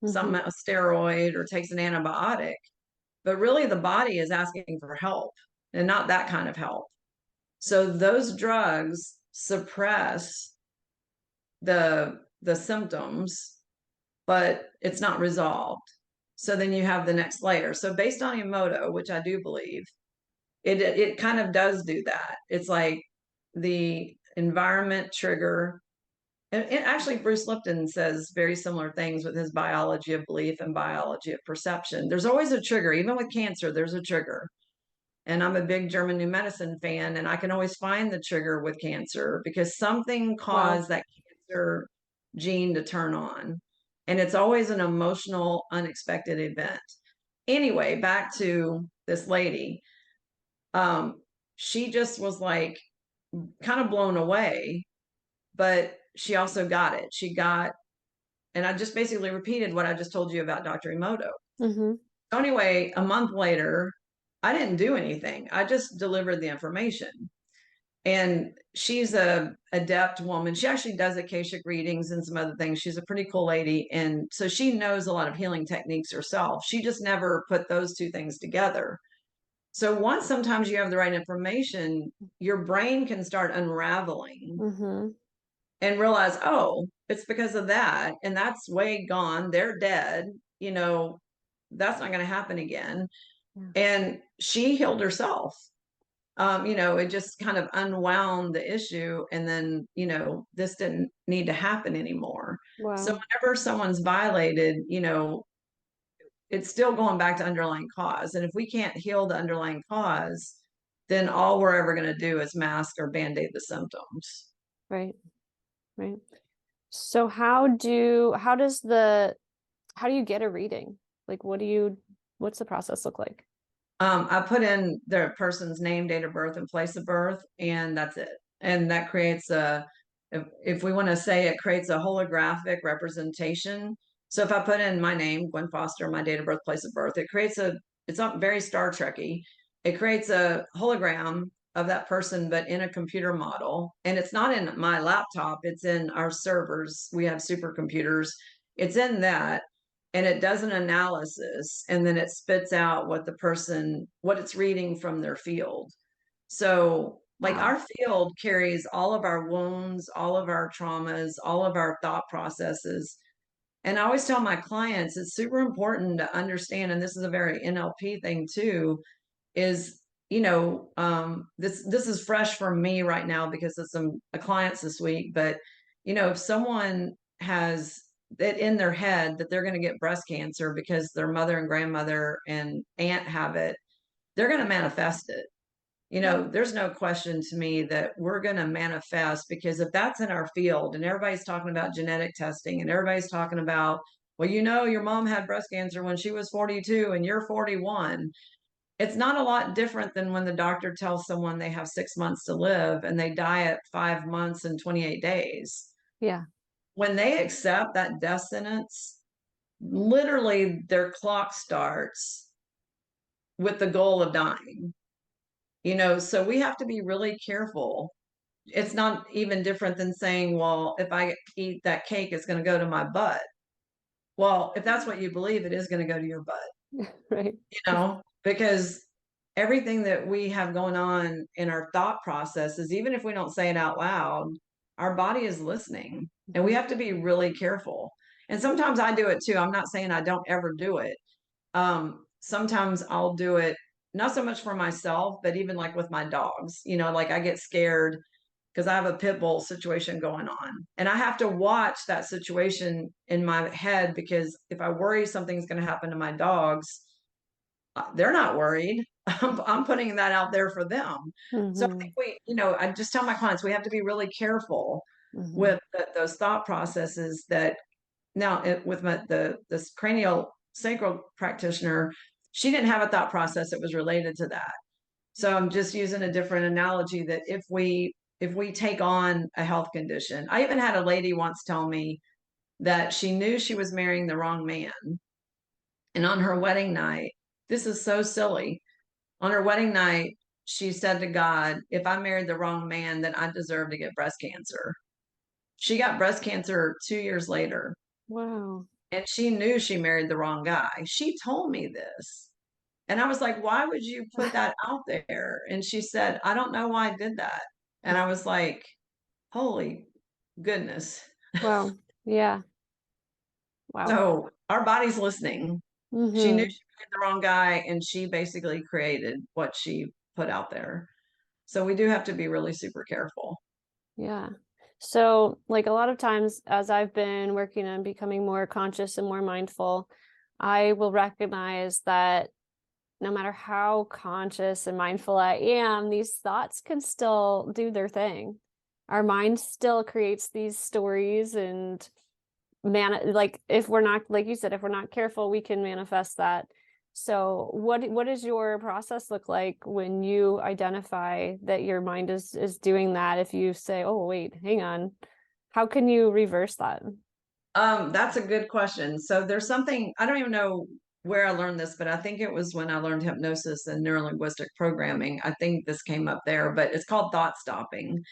steroid or takes an antibiotic. But really the body is asking for help, and not that kind of help. So those drugs suppress the symptoms, but it's not resolved. So then you have the next layer. So based on Emoto, which I do believe, it kind of does do that. It's like the environment trigger. And actually, Bruce Lipton says very similar things with his biology of belief and biology of perception. There's always a trigger. Even with cancer, there's a trigger. And I'm a big German new medicine fan, and I can always find the trigger with cancer because something Wow. caused that cancer gene to turn on. And it's always an emotional, unexpected event. Anyway, back to this lady. She just was like kind of blown away, but she also got it. And I just basically repeated what I just told you about Dr. Emoto. Mm-hmm. So anyway, a month later, I didn't do anything. I just delivered the information. And she's a adept woman. She actually does Akashic readings and some other things. She's a pretty cool lady. And so she knows a lot of healing techniques herself. She just never put those two things together. So once sometimes you have the right information, your brain can start unraveling Mm-hmm. and realize, oh, it's because of that. And that's way gone. They're dead. You know, that's not going to happen again. Yeah. And she healed herself. It just kind of unwound the issue. And then, this didn't need to happen anymore. So Wow. whenever someone's violated, it's still going back to underlying cause. And if we can't heal the underlying cause, then all we're ever going to do is mask or band-aid the symptoms. Right. Right. So how do you get a reading? Like, what's the process look like? I put in the person's name, date of birth, and place of birth, and that's it. And that creates if we want to say, it creates a holographic representation. So if I put in my name, Gwen Foster, my date of birth, place of birth, it's not very Star Trekky. It creates a hologram of that person, but in a computer model. And it's not in my laptop, it's in our servers. We have supercomputers. It's in that. And it does an analysis, and then it spits out what it's reading from their field. So like, Wow. our field carries all of our wounds, all of our traumas, all of our thought processes. And I always tell my clients, it's super important to understand, and this is a very NLP thing too, is, this is fresh for me right now because of some clients this week. But, if someone has it in their head that they're going to get breast cancer because their mother and grandmother and aunt have it, they're going to manifest it. There's no question to me that we're going to manifest, because if that's in our field and everybody's talking about genetic testing and everybody's talking about, well, your mom had breast cancer when she was 42 and you're 41. It's not a lot different than when the doctor tells someone they have 6 months to live and they die at 5 months and 28 days. Yeah. When they accept that death sentence, literally their clock starts with the goal of dying. So we have to be really careful. It's not even different than saying, well, if I eat that cake, it's going to go to my butt. Well, if that's what you believe, it is going to go to your butt. Right. Because everything that we have going on in our thought processes, even if we don't say it out loud, our body is listening, and we have to be really careful. And sometimes I do it too. I'm not saying I don't ever do it. Sometimes I'll do it, not so much for myself, but even like with my dogs, like I get scared because I have a pit bull situation going on, and I have to watch that situation in my head, because if I worry something's going to happen to my dogs, they're not worried. I'm putting that out there for them. Mm-hmm. So I think I just tell my clients, we have to be really careful with those thought processes. That now with this cranial sacral practitioner, she didn't have a thought process that was related to that. So I'm just using a different analogy, that if we take on a health condition, I even had a lady once tell me that she knew she was marrying the wrong man. And on her wedding night, this is so silly. On her wedding night, she said to God, if I married the wrong man, then I deserve to get breast cancer. She got breast cancer 2 years later. Wow. And she knew she married the wrong guy. She told me this. And I was like, why would you put that out there? And she said, I don't know why I did that. And I was like, holy goodness. Wow. Yeah. Wow. So our body's listening. Mm-hmm. She knew she married the wrong guy, and she basically created what she put out there. So we do have to be really super careful. Yeah. So like a lot of times, as I've been working on becoming more conscious and more mindful, I will recognize that no matter how conscious and mindful I am, these thoughts can still do their thing. our mind still creates these stories, and like if we're not, like you said, if we're not careful, we can manifest that. So what does your process look like when you identify that your mind is doing that? If you say, oh, wait, hang on, how can you reverse that? That's a good question. So there's something, I don't even know where I learned this, but I think it was when I learned hypnosis and neurolinguistic programming. I think this came up there, but it's called thought stopping.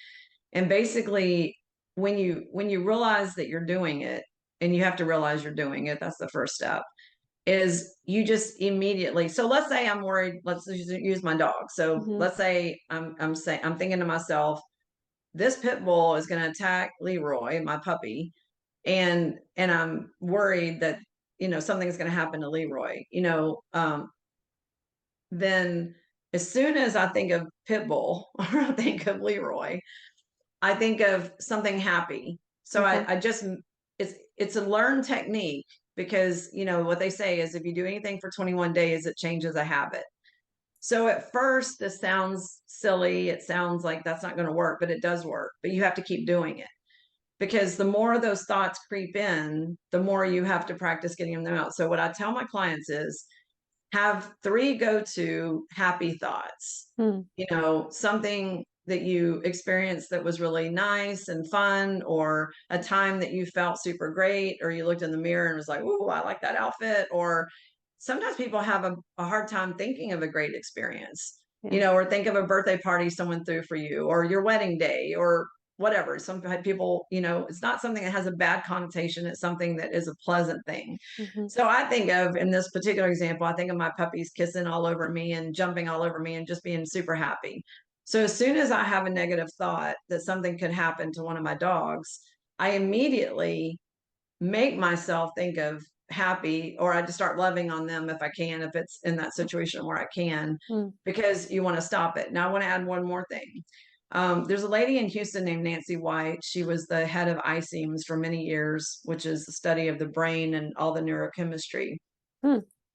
And basically, when you realize that you're doing it, and you have to realize you're doing it, that's the first step, is you just immediately, so let's say I'm worried, let's use my dog. So let's say I'm saying, I'm thinking to myself, this pit bull is going to attack Leroy, my puppy, and I'm worried that, something's going to happen to Leroy, then as soon as I think of pit bull or I think of Leroy, I think of something happy. So Okay. I just, it's a learned technique, because what they say is if you do anything for 21 days, it changes a habit. So at first this sounds silly. It sounds like that's not going to work, but it does work. But you have to keep doing it, because the more those thoughts creep in, the more you have to practice getting them out. So what I tell my clients is have 3 go-to happy thoughts. Something that you experienced that was really nice and fun, or a time that you felt super great, or you looked in the mirror and was like, "Ooh, I like that outfit." Or sometimes people have a hard time thinking of a great experience, or think of a birthday party someone threw for you, or your wedding day, or whatever. Some people, it's not something that has a bad connotation. It's something that is a pleasant thing. So I think of, in this particular example, I think of my puppies kissing all over me and jumping all over me and just being super happy. So as soon as I have a negative thought that something could happen to one of my dogs, I immediately make myself think of happy, or I just start loving on them if I can, if it's in that situation where I can, because you want to stop it. Now I want to add one more thing. There's a lady in Houston named Nancy White. She was the head of ICEMS for many years, which is the study of the brain and all the neurochemistry.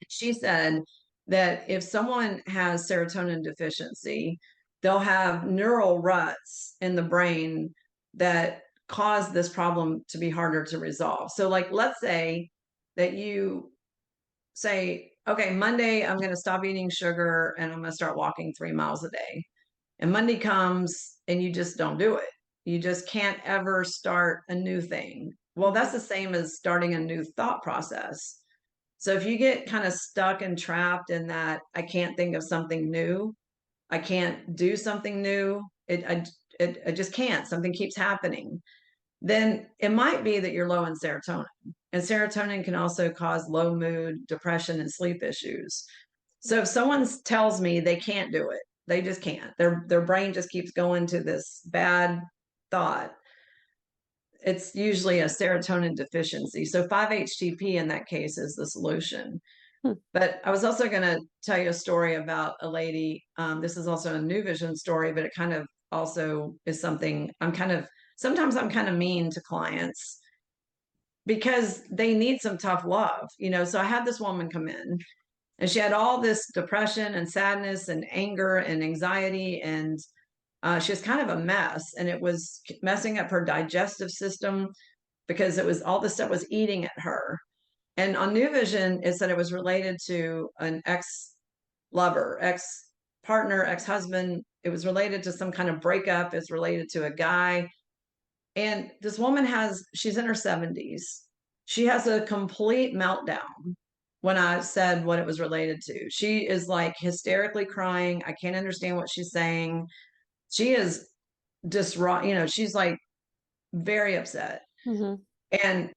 She said that if someone has serotonin deficiency, they'll have neural ruts in the brain that cause this problem to be harder to resolve. So like, let's say that you say, okay, Monday, I'm going to stop eating sugar and I'm going to start walking 3 miles a day. And Monday comes and you just don't do it. You just can't ever start a new thing. Well, that's the same as starting a new thought process. So if you get kind of stuck and trapped in that, I can't think of something new, I can't do something new, I just can't, something keeps happening, then it might be that you're low in serotonin. And serotonin can also cause low mood, depression, and sleep issues. So if someone tells me they can't do it, they just can't, their brain just keeps going to this bad thought, it's usually a serotonin deficiency. So 5-HTP in that case is the solution. But I was also going to tell you a story about a lady. This is also a NuVision story, but it kind of also is something sometimes I'm kind of mean to clients because they need some tough love, So I had this woman come in and she had all this depression and sadness and anger and anxiety, and she was kind of a mess, and it was messing up her digestive system because it was all this stuff was eating at her. And on NuVision, it said it was related to an ex-lover, ex-partner, ex-husband. It was related to some kind of breakup. It's related to a guy. And this woman she's in her 70s. She has a complete meltdown when I said what it was related to. She is like hysterically crying. I can't understand what she's saying. She is distraught, she's like very upset. And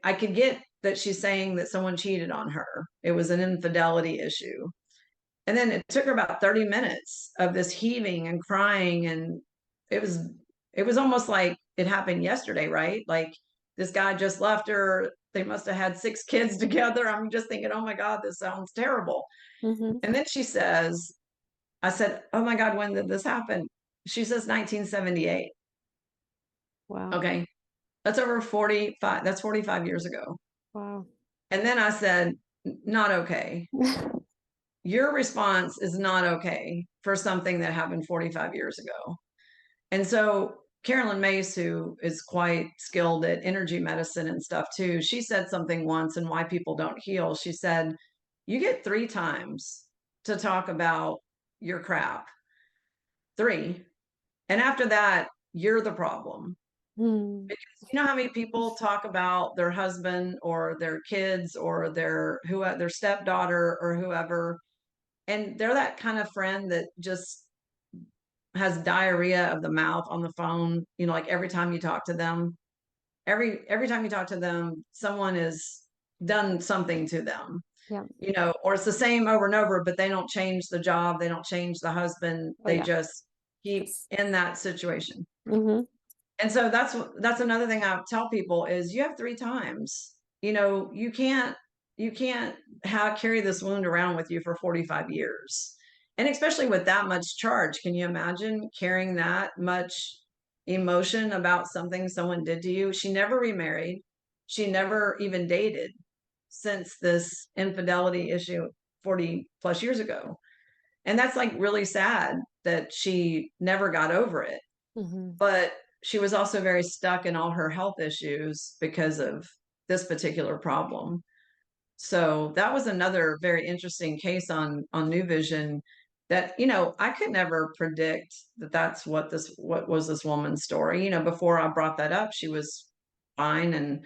I could get that she's saying that someone cheated on her. It was an infidelity issue. And then it took her about 30 minutes of this heaving and crying. And it was almost like it happened yesterday, right? Like this guy just left her. They must have had 6 kids together. I'm just thinking, oh my God, this sounds terrible. And then she says, I said, oh my God, when did this happen? She says 1978. Wow. Okay. That's over 45. That's 45 years ago. Wow. And then I said, not okay. Your response is not okay for something that happened 45 years ago. And so Carolyn Mace, who is quite skilled at energy medicine and stuff too, she said something once, and why people don't heal. She said, you get 3 times to talk about your crap. 3. And after that, you're the problem. Because you know how many people talk about their husband or their kids or their stepdaughter or whoever, and they're that kind of friend that just has diarrhea of the mouth on the phone, like every time you talk to them, every time you talk to them, someone has done something to them. Yeah. Or it's the same over and over, but they don't change the job, they don't change the husband, they just keep in that situation. Mm-hmm. And so that's another thing I tell people is you have 3 times. You can't carry this wound around with you for 45 years. And especially with that much charge, can you imagine carrying that much emotion about something someone did to you? She never remarried. She never even dated since this infidelity issue 40 plus years ago. And that's like really sad that she never got over it. Mm-hmm. But she was also very stuck in all her health issues because of this particular problem. So that was another very interesting case on NuVision that, I could never predict that that's what was this woman's story. Before I brought that up, she was fine and,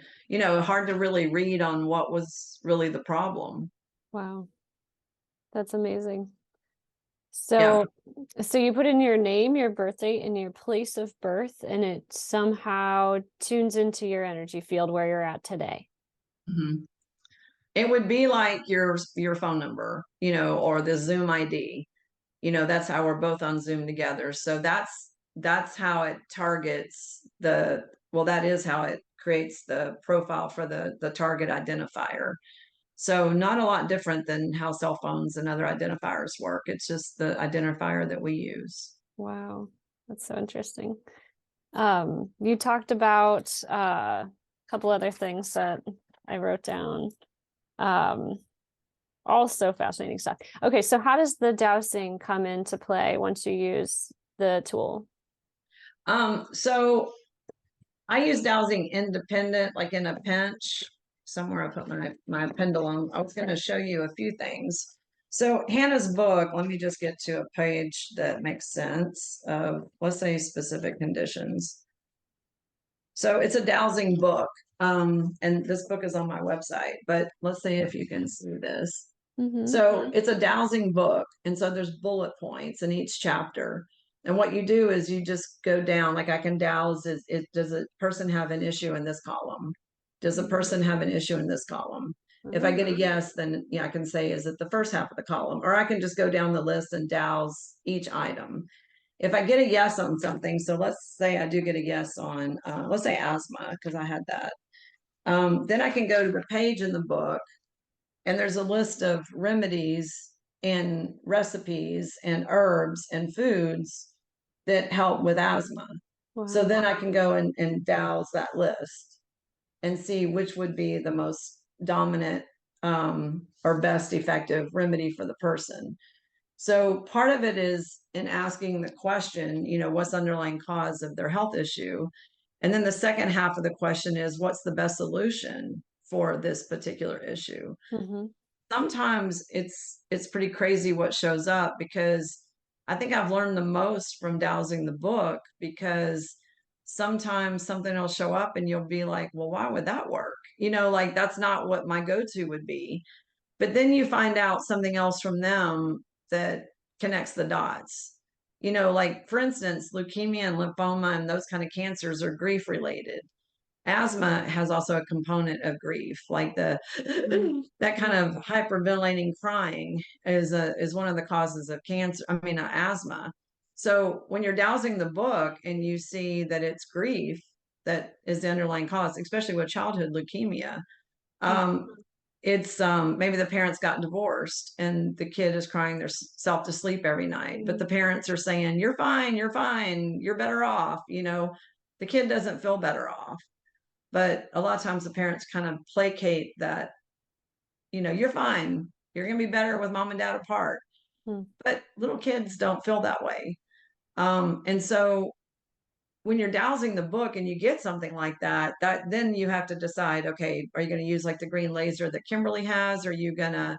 hard to really read on what was really the problem. Wow. That's amazing. Yeah. So you put in your name, your birthday, and your place of birth, and it somehow tunes into your energy field where you're at today. Mm-hmm. It would be like your phone number, or the Zoom ID. That's how we're both on Zoom together. So that's how it targets that is how it creates the profile for the target identifier. So not a lot different than how cell phones and other identifiers work. It's just the identifier that we use. Wow, that's so interesting. You talked about a couple other things that I wrote down. Also fascinating stuff. Okay, so how does the dowsing come into play once you use the tool? So I use dowsing independent, like in a pinch. Somewhere I put my pendulum. I was going to show you a few things. So Hannah's book, let me just get to a page that makes sense of, let's say, specific conditions. So it's a dowsing book. And this book is on my website, but let's see if you can see this. Mm-hmm. So it's a dowsing book. And so there's bullet points in each chapter. And what you do is you just go down, like I can douse, does a person have an issue in this column? Does a person have an issue in this column? If I get a yes, then I can say, is it the first half of the column? Or I can just go down the list and douse each item. If I get a yes on something, so let's say I do get a yes on, let's say asthma, because I had that. Then I can go to the page in the book and there's a list of remedies and recipes and herbs and foods that help with asthma. Wow. So then I can go and douse that list and see which would be the most dominant or best effective remedy for the person. So part of it is in asking the question, what's the underlying cause of their health issue? And then the second half of the question is, what's the best solution for this particular issue? Mm-hmm. Sometimes it's pretty crazy what shows up, because I think I've learned the most from dowsing the book, because sometimes something will show up and you'll be like, well, why would that work? Like that's not what my go-to would be. But then you find out something else from them that connects the dots. Like for instance, leukemia and lymphoma and those kind of cancers are grief related. Asthma has also a component of grief, like that kind of hyperventilating crying is one of the causes of cancer. I mean, asthma. So when you're dowsing the book and you see that it's grief that is the underlying cause, especially with childhood leukemia, it's maybe the parents got divorced and the kid is crying themselves to sleep every night, but the parents are saying, you're fine, you're better off. The kid doesn't feel better off. But a lot of times the parents kind of placate that, you're fine. You're going to be better with mom and dad apart. But little kids don't feel that way. And so when you're dowsing the book and you get something like that, then you have to decide, okay, are you going to use like the green laser that Kimberly has? Are you going to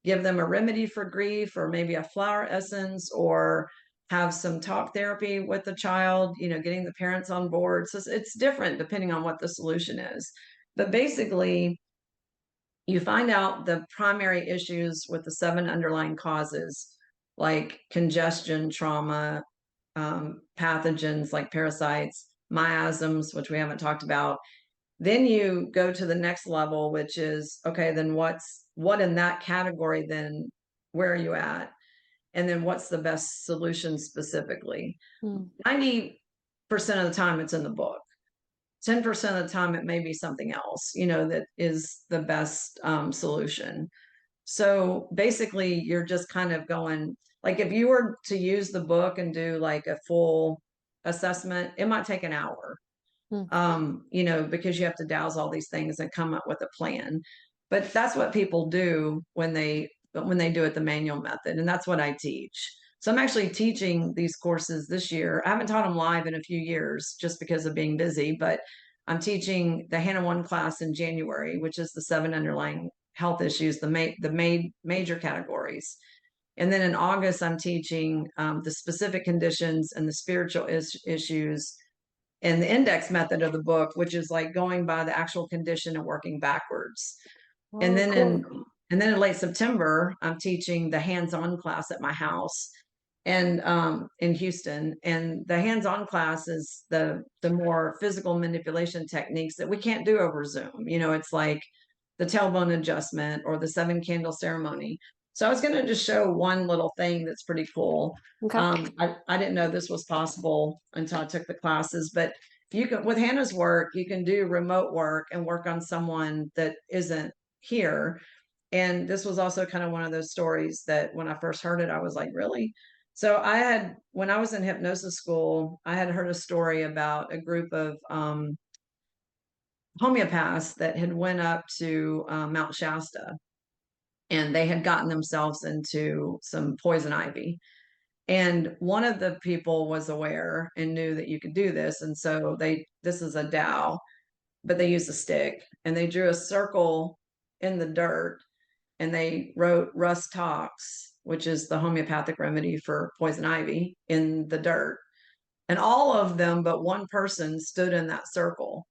give them a remedy for grief, or maybe a flower essence, or have some talk therapy with the child, getting the parents on board? So it's different depending on what the solution is. But basically, you find out the primary issues with the 7 underlying causes, like congestion, trauma, pathogens like parasites, miasms, which we haven't talked about. Then you go to the next level, which is, okay, then what in that category, then where are you at? And then what's the best solution specifically? 90% of the time it's in the book. 10% of the time it may be something else, that is the best solution. So basically you're just kind of going, like, if you were to use the book and do like a full assessment, it might take an hour. Because you have to douse all these things and come up with a plan. But that's what people do when they do it the manual method. And that's what I teach. So I'm actually teaching these courses this year. I haven't taught them live in a few years just because of being busy, but I'm teaching the Hanna 1 class in January, which is the 7 underlying health issues, the major categories. And then in August, I'm teaching the specific conditions and the spiritual issues, and the index method of the book, which is like going by the actual condition and working backwards. And then in late September, I'm teaching the hands-on class at my house and in Houston. And the hands-on class is the more physical manipulation techniques that we can't do over Zoom. It's like the tailbone adjustment or the 7 candle ceremony. So I was going to just show one little thing that's pretty cool. Okay. I didn't know this was possible until I took the classes, but you can, with Hannah's work, you can do remote work and work on someone that isn't here. And this was also kind of one of those stories that when I first heard it, I was like, really? So when I was in hypnosis school, I had heard a story about a group of homeopaths that had went up to Mount Shasta, and they had gotten themselves into some poison ivy. And one of the people was aware and knew that you could do this. And so this is a dowel, but they used a stick and they drew a circle in the dirt and they wrote Russ Tox, which is the homeopathic remedy for poison ivy, in the dirt. And all of them but one person stood in that circle.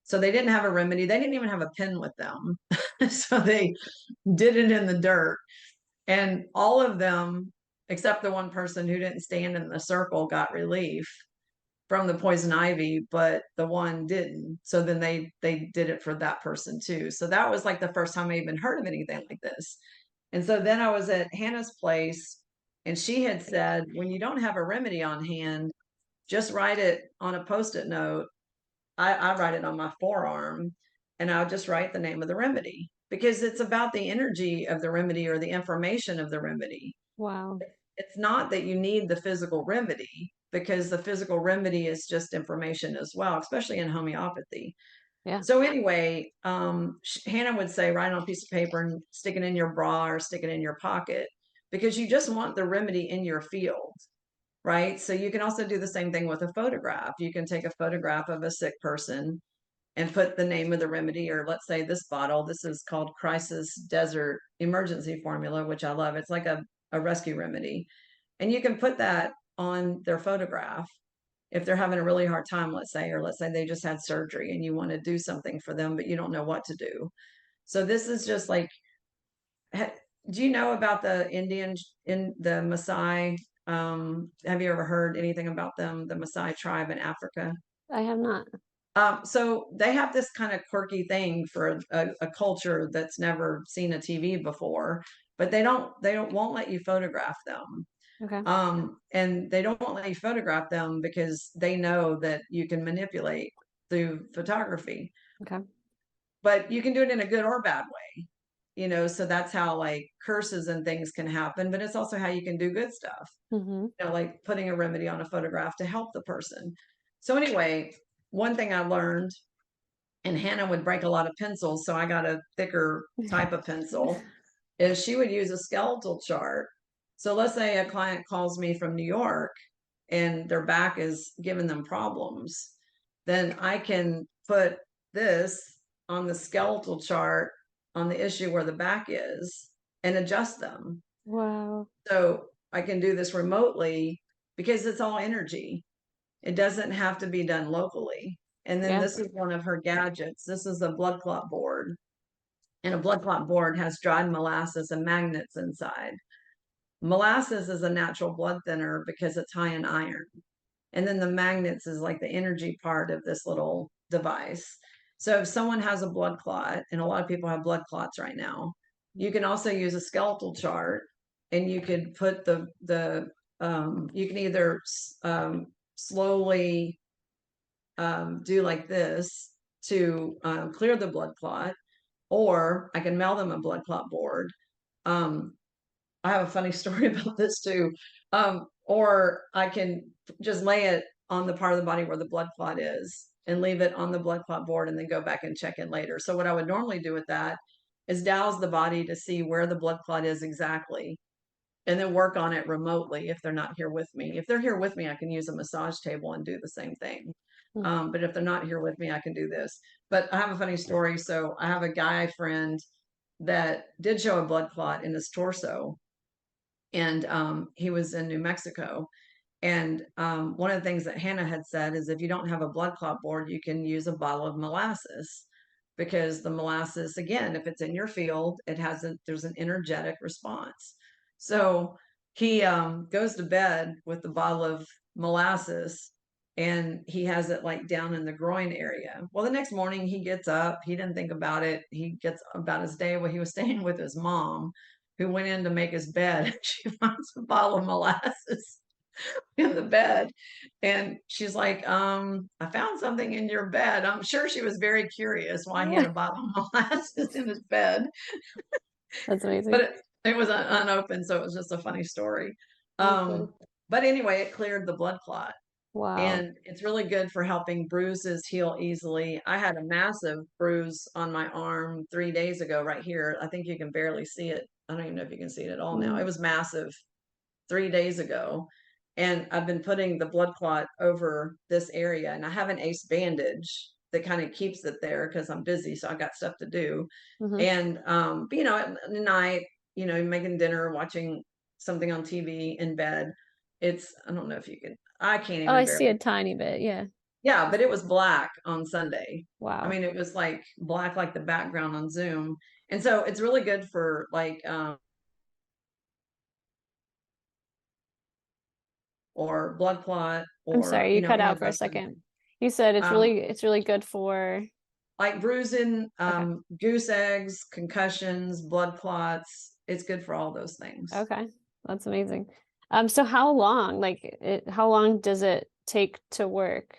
So they didn't have a remedy. They didn't even have a pen with them. So they did it in the dirt. And all of them, except the one person who didn't stand in the circle, got relief from the poison ivy, but the one didn't. So then they did it for that person too. So that was like the first time I even heard of anything like this. And so then I was at Hannah's place, and she had said, when you don't have a remedy on hand, just write it on a Post-it note. I write it on my forearm, and I'll just write the name of the remedy, because it's about the energy of the remedy or the information of the remedy. Wow. It's not that you need the physical remedy, because the physical remedy is just information as well, especially in homeopathy. Yeah. So anyway, Hannah would say, write on a piece of paper and stick it in your bra or stick it in your pocket, because you just want the remedy in your field. Right. So you can also do the same thing with a photograph. You can take a photograph of a sick person and put the name of the remedy, or let's say this bottle, this is called Crisis Desert Emergency Formula, which I love. It's like a rescue remedy. And you can put that on their photograph if they're having a really hard time, let's say they just had surgery and you want to do something for them, but you don't know what to do. So this is just like, do you know about the Indians in the Maasai? Have you ever heard anything about them, the Maasai tribe in Africa? I have not. So they have this kind of quirky thing for a culture that's never seen a TV before, but they won't let you photograph them. Okay. And they don't let you photograph them because they know that you can manipulate through photography. Okay. But you can do it in a good or bad way. So that's how like curses and things can happen, but it's also how you can do good stuff, like putting a remedy on a photograph to help the person. So anyway, one thing I learned, and Hannah would break a lot of pencils, so I got a thicker type of pencil, is she would use a skeletal chart. So let's say a client calls me from New York and their back is giving them problems, then I can put this on the skeletal chart on the issue where the back is and adjust them. Wow. So I can do this remotely because it's all energy. It doesn't have to be done locally. And then Yeah. this is one of her gadgets. This is a blood clot board. And a blood clot board has dried molasses and magnets inside. Molasses is a natural blood thinner because it's high in iron. And then the magnets is like the energy part of this little device. So if someone has a blood clot, and a lot of people have blood clots right now, you can also use a skeletal chart, and you could put you can either slowly do like this to clear the blood clot, or I can mail them a blood clot board. I have a funny story about this too. Or I can just lay it on the part of the body where the blood clot is and leave it on the blood clot board and then go back and check in later. So what I would normally do with that is douse the body to see where the blood clot is exactly, and then work on it remotely if they're not here with me. If they're here with me, I can use a massage table and do the same thing. But if they're not here with me, I can do this. But I have a funny story. So I have a guy friend that did show a blood clot in his torso, and he was in New Mexico. And one of the things that Hanna had said is if you don't have a blood clot board, you can use a bottle of molasses, because the molasses, again, if it's in your field, there's an energetic response. So he goes to bed with the bottle of molasses, and he has it like down in the groin area. Well, the next morning he gets up, he didn't think about it. He gets about his day. Well, he was staying with his mom, who went in to make his bed. She finds a bottle of molasses in the bed, and she's like, I found something in your bed. I'm sure she was very curious why he had a bottle of molasses in his bed. That's amazing. But it was unopened, so it was just a funny story. Okay. But anyway, it cleared the blood clot. Wow. And it's really good for helping bruises heal easily. I had a massive bruise on my arm 3 days ago right here. I think you can barely see it. I don't even know if you can see it at all now. It was massive 3 days ago. And I've been putting the blood clot over this area, and I have an ace bandage that kind of keeps it there because I'm busy. So I got stuff to do. And, at night, making dinner, watching something on TV in bed. I don't know if you can, I can't even Oh, I barely. see a tiny bit. Yeah. Yeah, but it was black on Sunday. Wow. I mean, it was like black, like the background on Zoom. And so it's really good for like, or blood clot, I'm or, sorry, you cut any out of for a those things. second. You said it's really good for Like bruising, Okay. goose eggs, concussions, blood clots. It's good for all those things. Okay. That's amazing. So how long, how long does it take to work?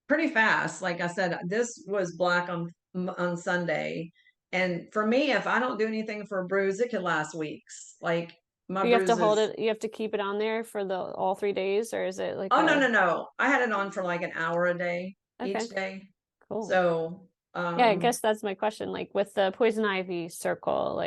Pretty fast. Like I said, this was black on Sunday. And for me, if I don't do anything for a bruise, it could last weeks. Like my You have to hold bruises. it, you have to keep it on there for all 3 days, or is it like Oh, no. I had it on for like an hour a day Okay, each day. cool. So, Yeah, I guess that's my question. Like with the poison ivy circle,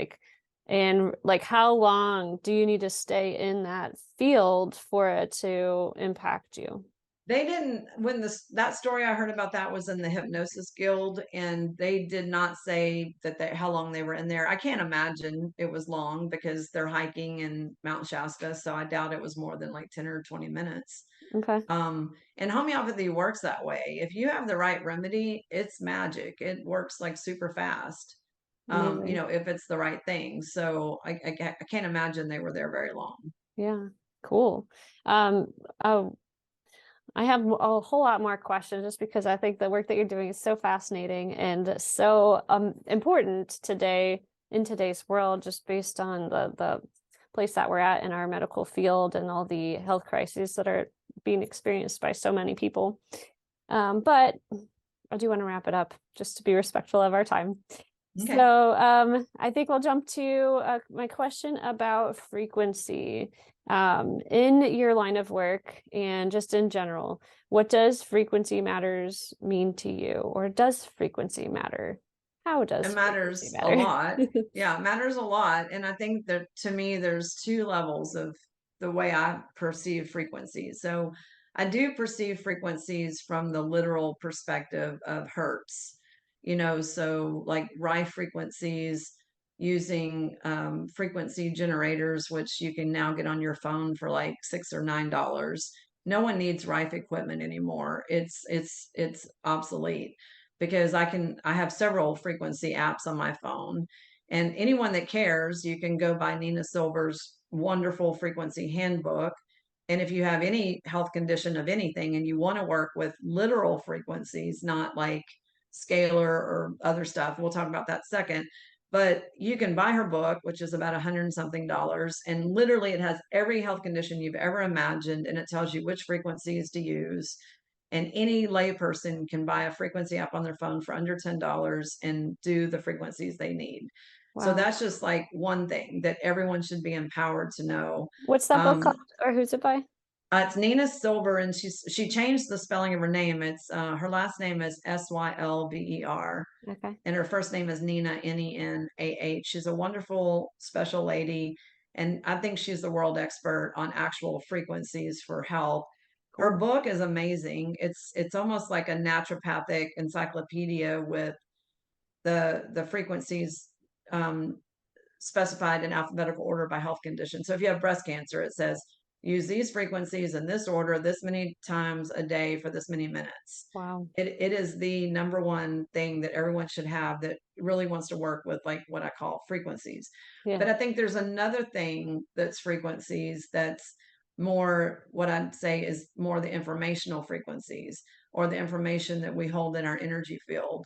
how long do you need to stay in that field for it to impact you? they didn't, when that story I heard about that was in the Hypnosis Guild, and they did not say how long they were in there. I can't imagine it was long because they're hiking in Mount Shasta, so I doubt it was more than like 10 or 20 minutes. Okay. And homeopathy works that way. If you have the right remedy, it's magic. It works like super fast. Amazing. If it's the right thing. So I can't imagine they were there very long. Yeah, cool. I have a whole lot more questions just because I think the work that you're doing is so fascinating and so important today in today's world, just based on the place that we're at in our medical field and all the health crises that are being experienced by so many people. But I do want to wrap it up just to be respectful of our time. Okay. So I think we'll jump to my question about frequency. In your line of work and just in general, what does frequency matters mean to you? Or does frequency matter? How does it matters a lot? Yeah, it matters a lot. And I think that to me, there's two levels of the way I perceive frequencies. So I do perceive frequencies from the literal perspective of hertz, so like Rife frequencies, using frequency generators, which you can now get on your phone for like $6 or $9. No one needs Rife equipment anymore. It's obsolete, because I have several frequency apps on my phone, and anyone that cares, you can go buy Nina Silver's wonderful frequency handbook. And if you have any health condition of anything and you want to work with literal frequencies, not like scalar or other stuff, we'll talk about that second. But you can buy her book, which is about $100 and something. And literally it has every health condition you've ever imagined. And it tells you which frequencies to use. And any layperson can buy a frequency app on their phone for under $10 and do the frequencies they need. So Wow. that's just like one thing that everyone should be empowered to know. What's that book called, or who's it by? It's Nina Silver, and she changed the spelling of her name. It's her last name is Sylver, Okay. and her first name is Nina, Nenah. She's a wonderful, special lady, and I think she's the world expert on actual frequencies for health. Her Cool. book is amazing. It's almost like a naturopathic encyclopedia with the frequencies specified in alphabetical order by health condition. So if you have breast cancer, it says use these frequencies in this order, this many times a day for this many minutes. Wow. It is the number one thing that everyone should have that really wants to work with, like what I call frequencies. Yeah. But I think there's another thing that's frequencies that's more, what I'd say is more the informational frequencies, or the information that we hold in our energy field.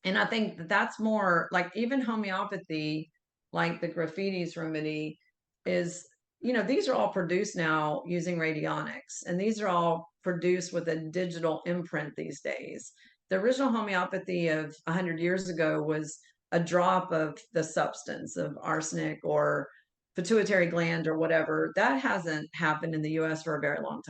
And I think that that's more like even homeopathy, like the graffitis remedy is, these are all produced now using radionics, and these are all produced with a digital imprint these days. The original homeopathy of 100 years ago was a drop of the substance of arsenic or pituitary gland or whatever. That hasn't happened in the US for a very long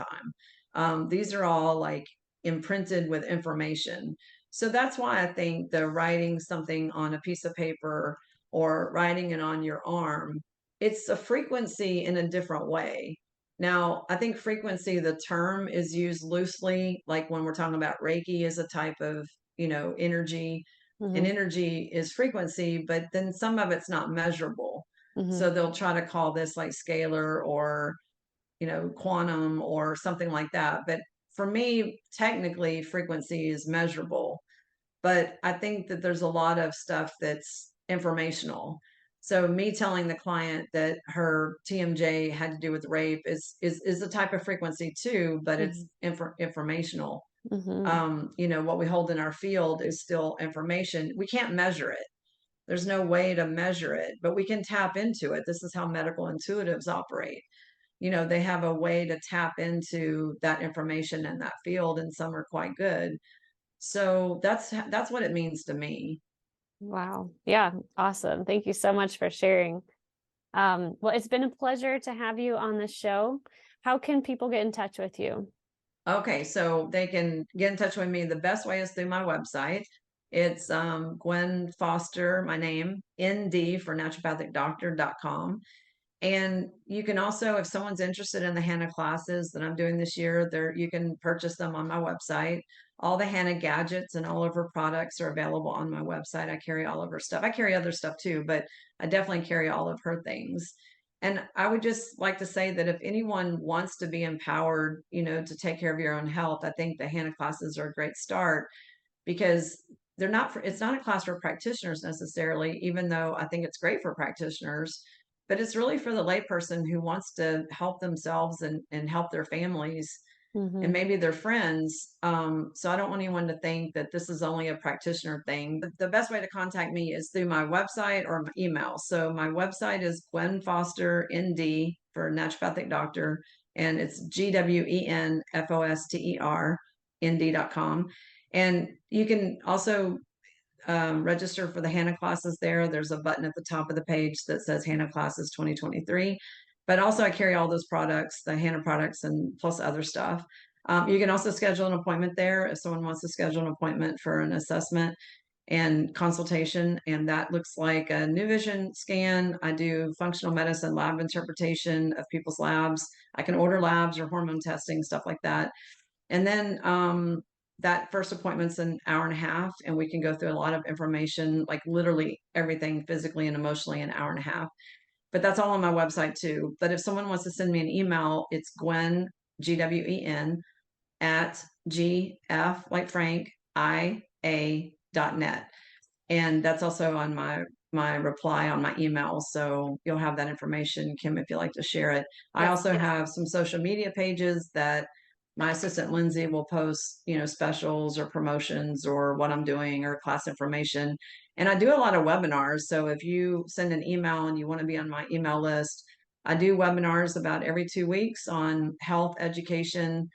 time. These are all like imprinted with information. So that's why I think the writing something on a piece of paper or writing it on your arm, it's a frequency in a different way. Now, I think frequency, the term is used loosely, like when we're talking about Reiki is a type of, energy, and Mm-hmm. energy is frequency, but then some of it's not measurable. Mm-hmm. So they'll try to call this like scalar or, quantum or something like that. But for me, technically, frequency is measurable. But I think that there's a lot of stuff that's informational. So me telling the client that her TMJ had to do with rape is a type of frequency too, but it's informational. Mm-hmm. What we hold in our field is still information. We can't measure it. There's no way to measure it, but we can tap into it. This is how medical intuitives operate. They have a way to tap into that information in that field, and some are quite good. So that's what it means to me. Wow. Yeah. Awesome. Thank you so much for sharing. Well, it's been a pleasure to have you on the show. How can people get in touch with you? Okay, so they can get in touch with me. The best way is through my website. It's Gwen Foster, my name, ND for naturopathicdoctor.com. And you can also, if someone's interested in the Hanna classes that I'm doing this year, you can purchase them on my website. All the Hanna gadgets and all of her products are available on my website. I carry all of her stuff. I carry other stuff too, but I definitely carry all of her things. And I would just like to say that if anyone wants to be empowered, to take care of your own health, I think the Hanna classes are a great start, because it's not a class for practitioners necessarily, even though I think it's great for practitioners, but it's really for the layperson who wants to help themselves and help their families and maybe their friends. So I don't want anyone to think that this is only a practitioner thing. But the best way to contact me is through my website or my email. So my website is Gwen Foster, ND for naturopathic doctor, and it's GwenFoster, ND.com. And you can also register for the Hanna classes there. There's a button at the top of the page that says Hanna classes 2023. But also I carry all those products, the Hanna products, and plus other stuff. You can also schedule an appointment there if someone wants to schedule an appointment for an assessment. and consultation. And that looks like a NuVision scan. I do functional medicine lab interpretation of people's labs. I can order labs or hormone testing, stuff like that. And then that first appointment's an hour and a half, and we can go through a lot of information, like literally everything physically and emotionally, an hour and a half. But that's all on my website too. But if someone wants to send me an email, it's Gwen, Gwen, at GF, like Frank, IA.net. And that's also on my reply on my email. So you'll have that information, Kim, if you'd like to share it. I also have some social media pages that my assistant Lindsay will post, specials or promotions or what I'm doing or class information. And I do a lot of webinars. So if you send an email and you want to be on my email list, I do webinars about every 2 weeks on health education.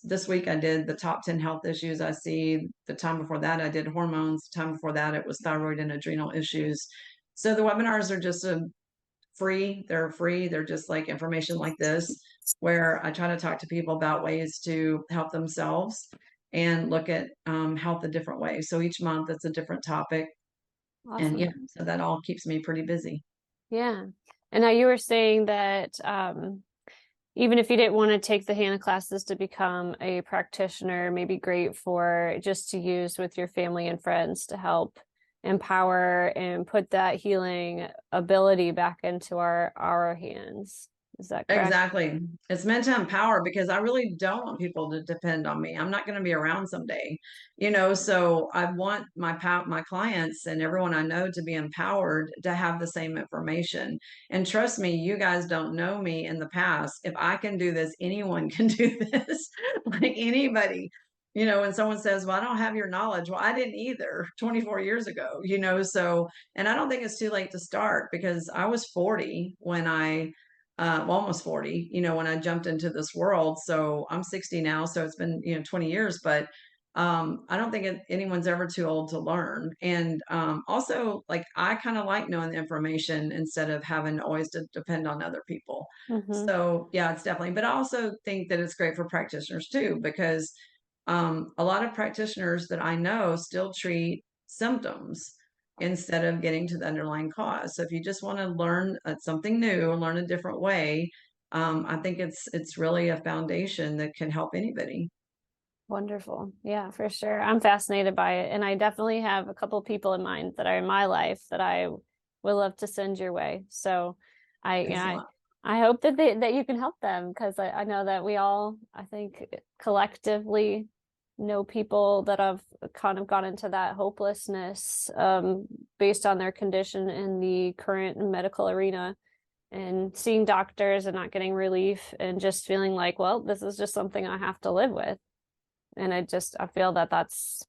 This week I did the top 10 health issues I see. The time before that I did hormones. The time before that it was thyroid and adrenal issues. So the webinars are just free. They're free. They're just like information like this, where I try to talk to people about ways to help themselves and look at health a different way. So each month it's a different topic. Awesome. And so that all keeps me pretty busy. Yeah. And now you were saying that even if you didn't want to take the Hanna classes to become a practitioner, maybe great for just to use with your family and friends to help empower and put that healing ability back into our hands. Is that correct? Exactly. It's meant to empower, because I really don't want people to depend on me. I'm not going to be around someday, so I want my clients and everyone I know to be empowered to have the same information. And trust me, you guys don't know me in the past. If I can do this, anyone can do this, like anybody. When someone says, well, I don't have your knowledge. Well, I didn't either 24 years ago, so, and I don't think it's too late to start, because I was 40 when almost 40, when I jumped into this world. So I'm 60 now. So it's been, 20 years, but I don't think anyone's ever too old to learn. And also, like, I kind of like knowing the information instead of having always to depend on other people. So yeah, it's definitely, but I also think that it's great for practitioners too, because a lot of practitioners that I know still treat symptoms instead of getting to the underlying cause. So if you just want to learn something new, learn a different way, I think it's really a foundation that can help anybody. Wonderful. Yeah, for sure. I'm fascinated by it. And I definitely have a couple of people in mind that are in my life that I would love to send your way. So I hope that you can help them, because I know that we all, I think, collectively know people that have kind of gone into that hopelessness based on their condition in the current medical arena, and seeing doctors and not getting relief and just feeling like, well, this is just something I have to live with. And I feel that that's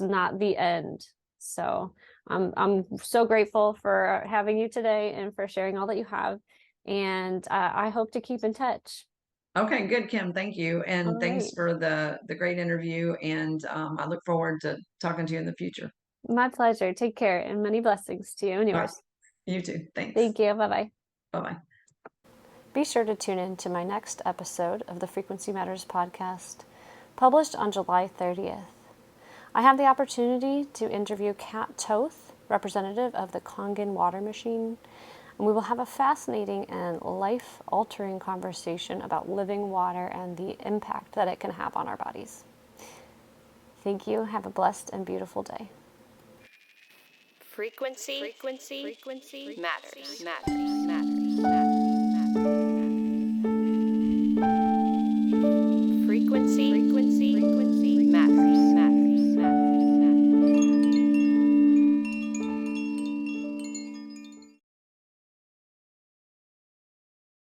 not the end. So I'm so grateful for having you today and for sharing all that you have. And I hope to keep in touch. Okay, good, Kim. Thank you. And thanks for the great interview. And I look forward to talking to you in the future. My pleasure. Take care, and many blessings to you and yours. You too. Thanks. Thank you. Bye-bye. Bye-bye. Be sure to tune in to my next episode of the Frequency Matters podcast, published on July 30th. I have the opportunity to interview Kat Toth, representative of the Kangen water machine, and we will have a fascinating and life-altering conversation about living water and the impact that it can have on our bodies. Thank you. Have a blessed and beautiful day. Frequency matters.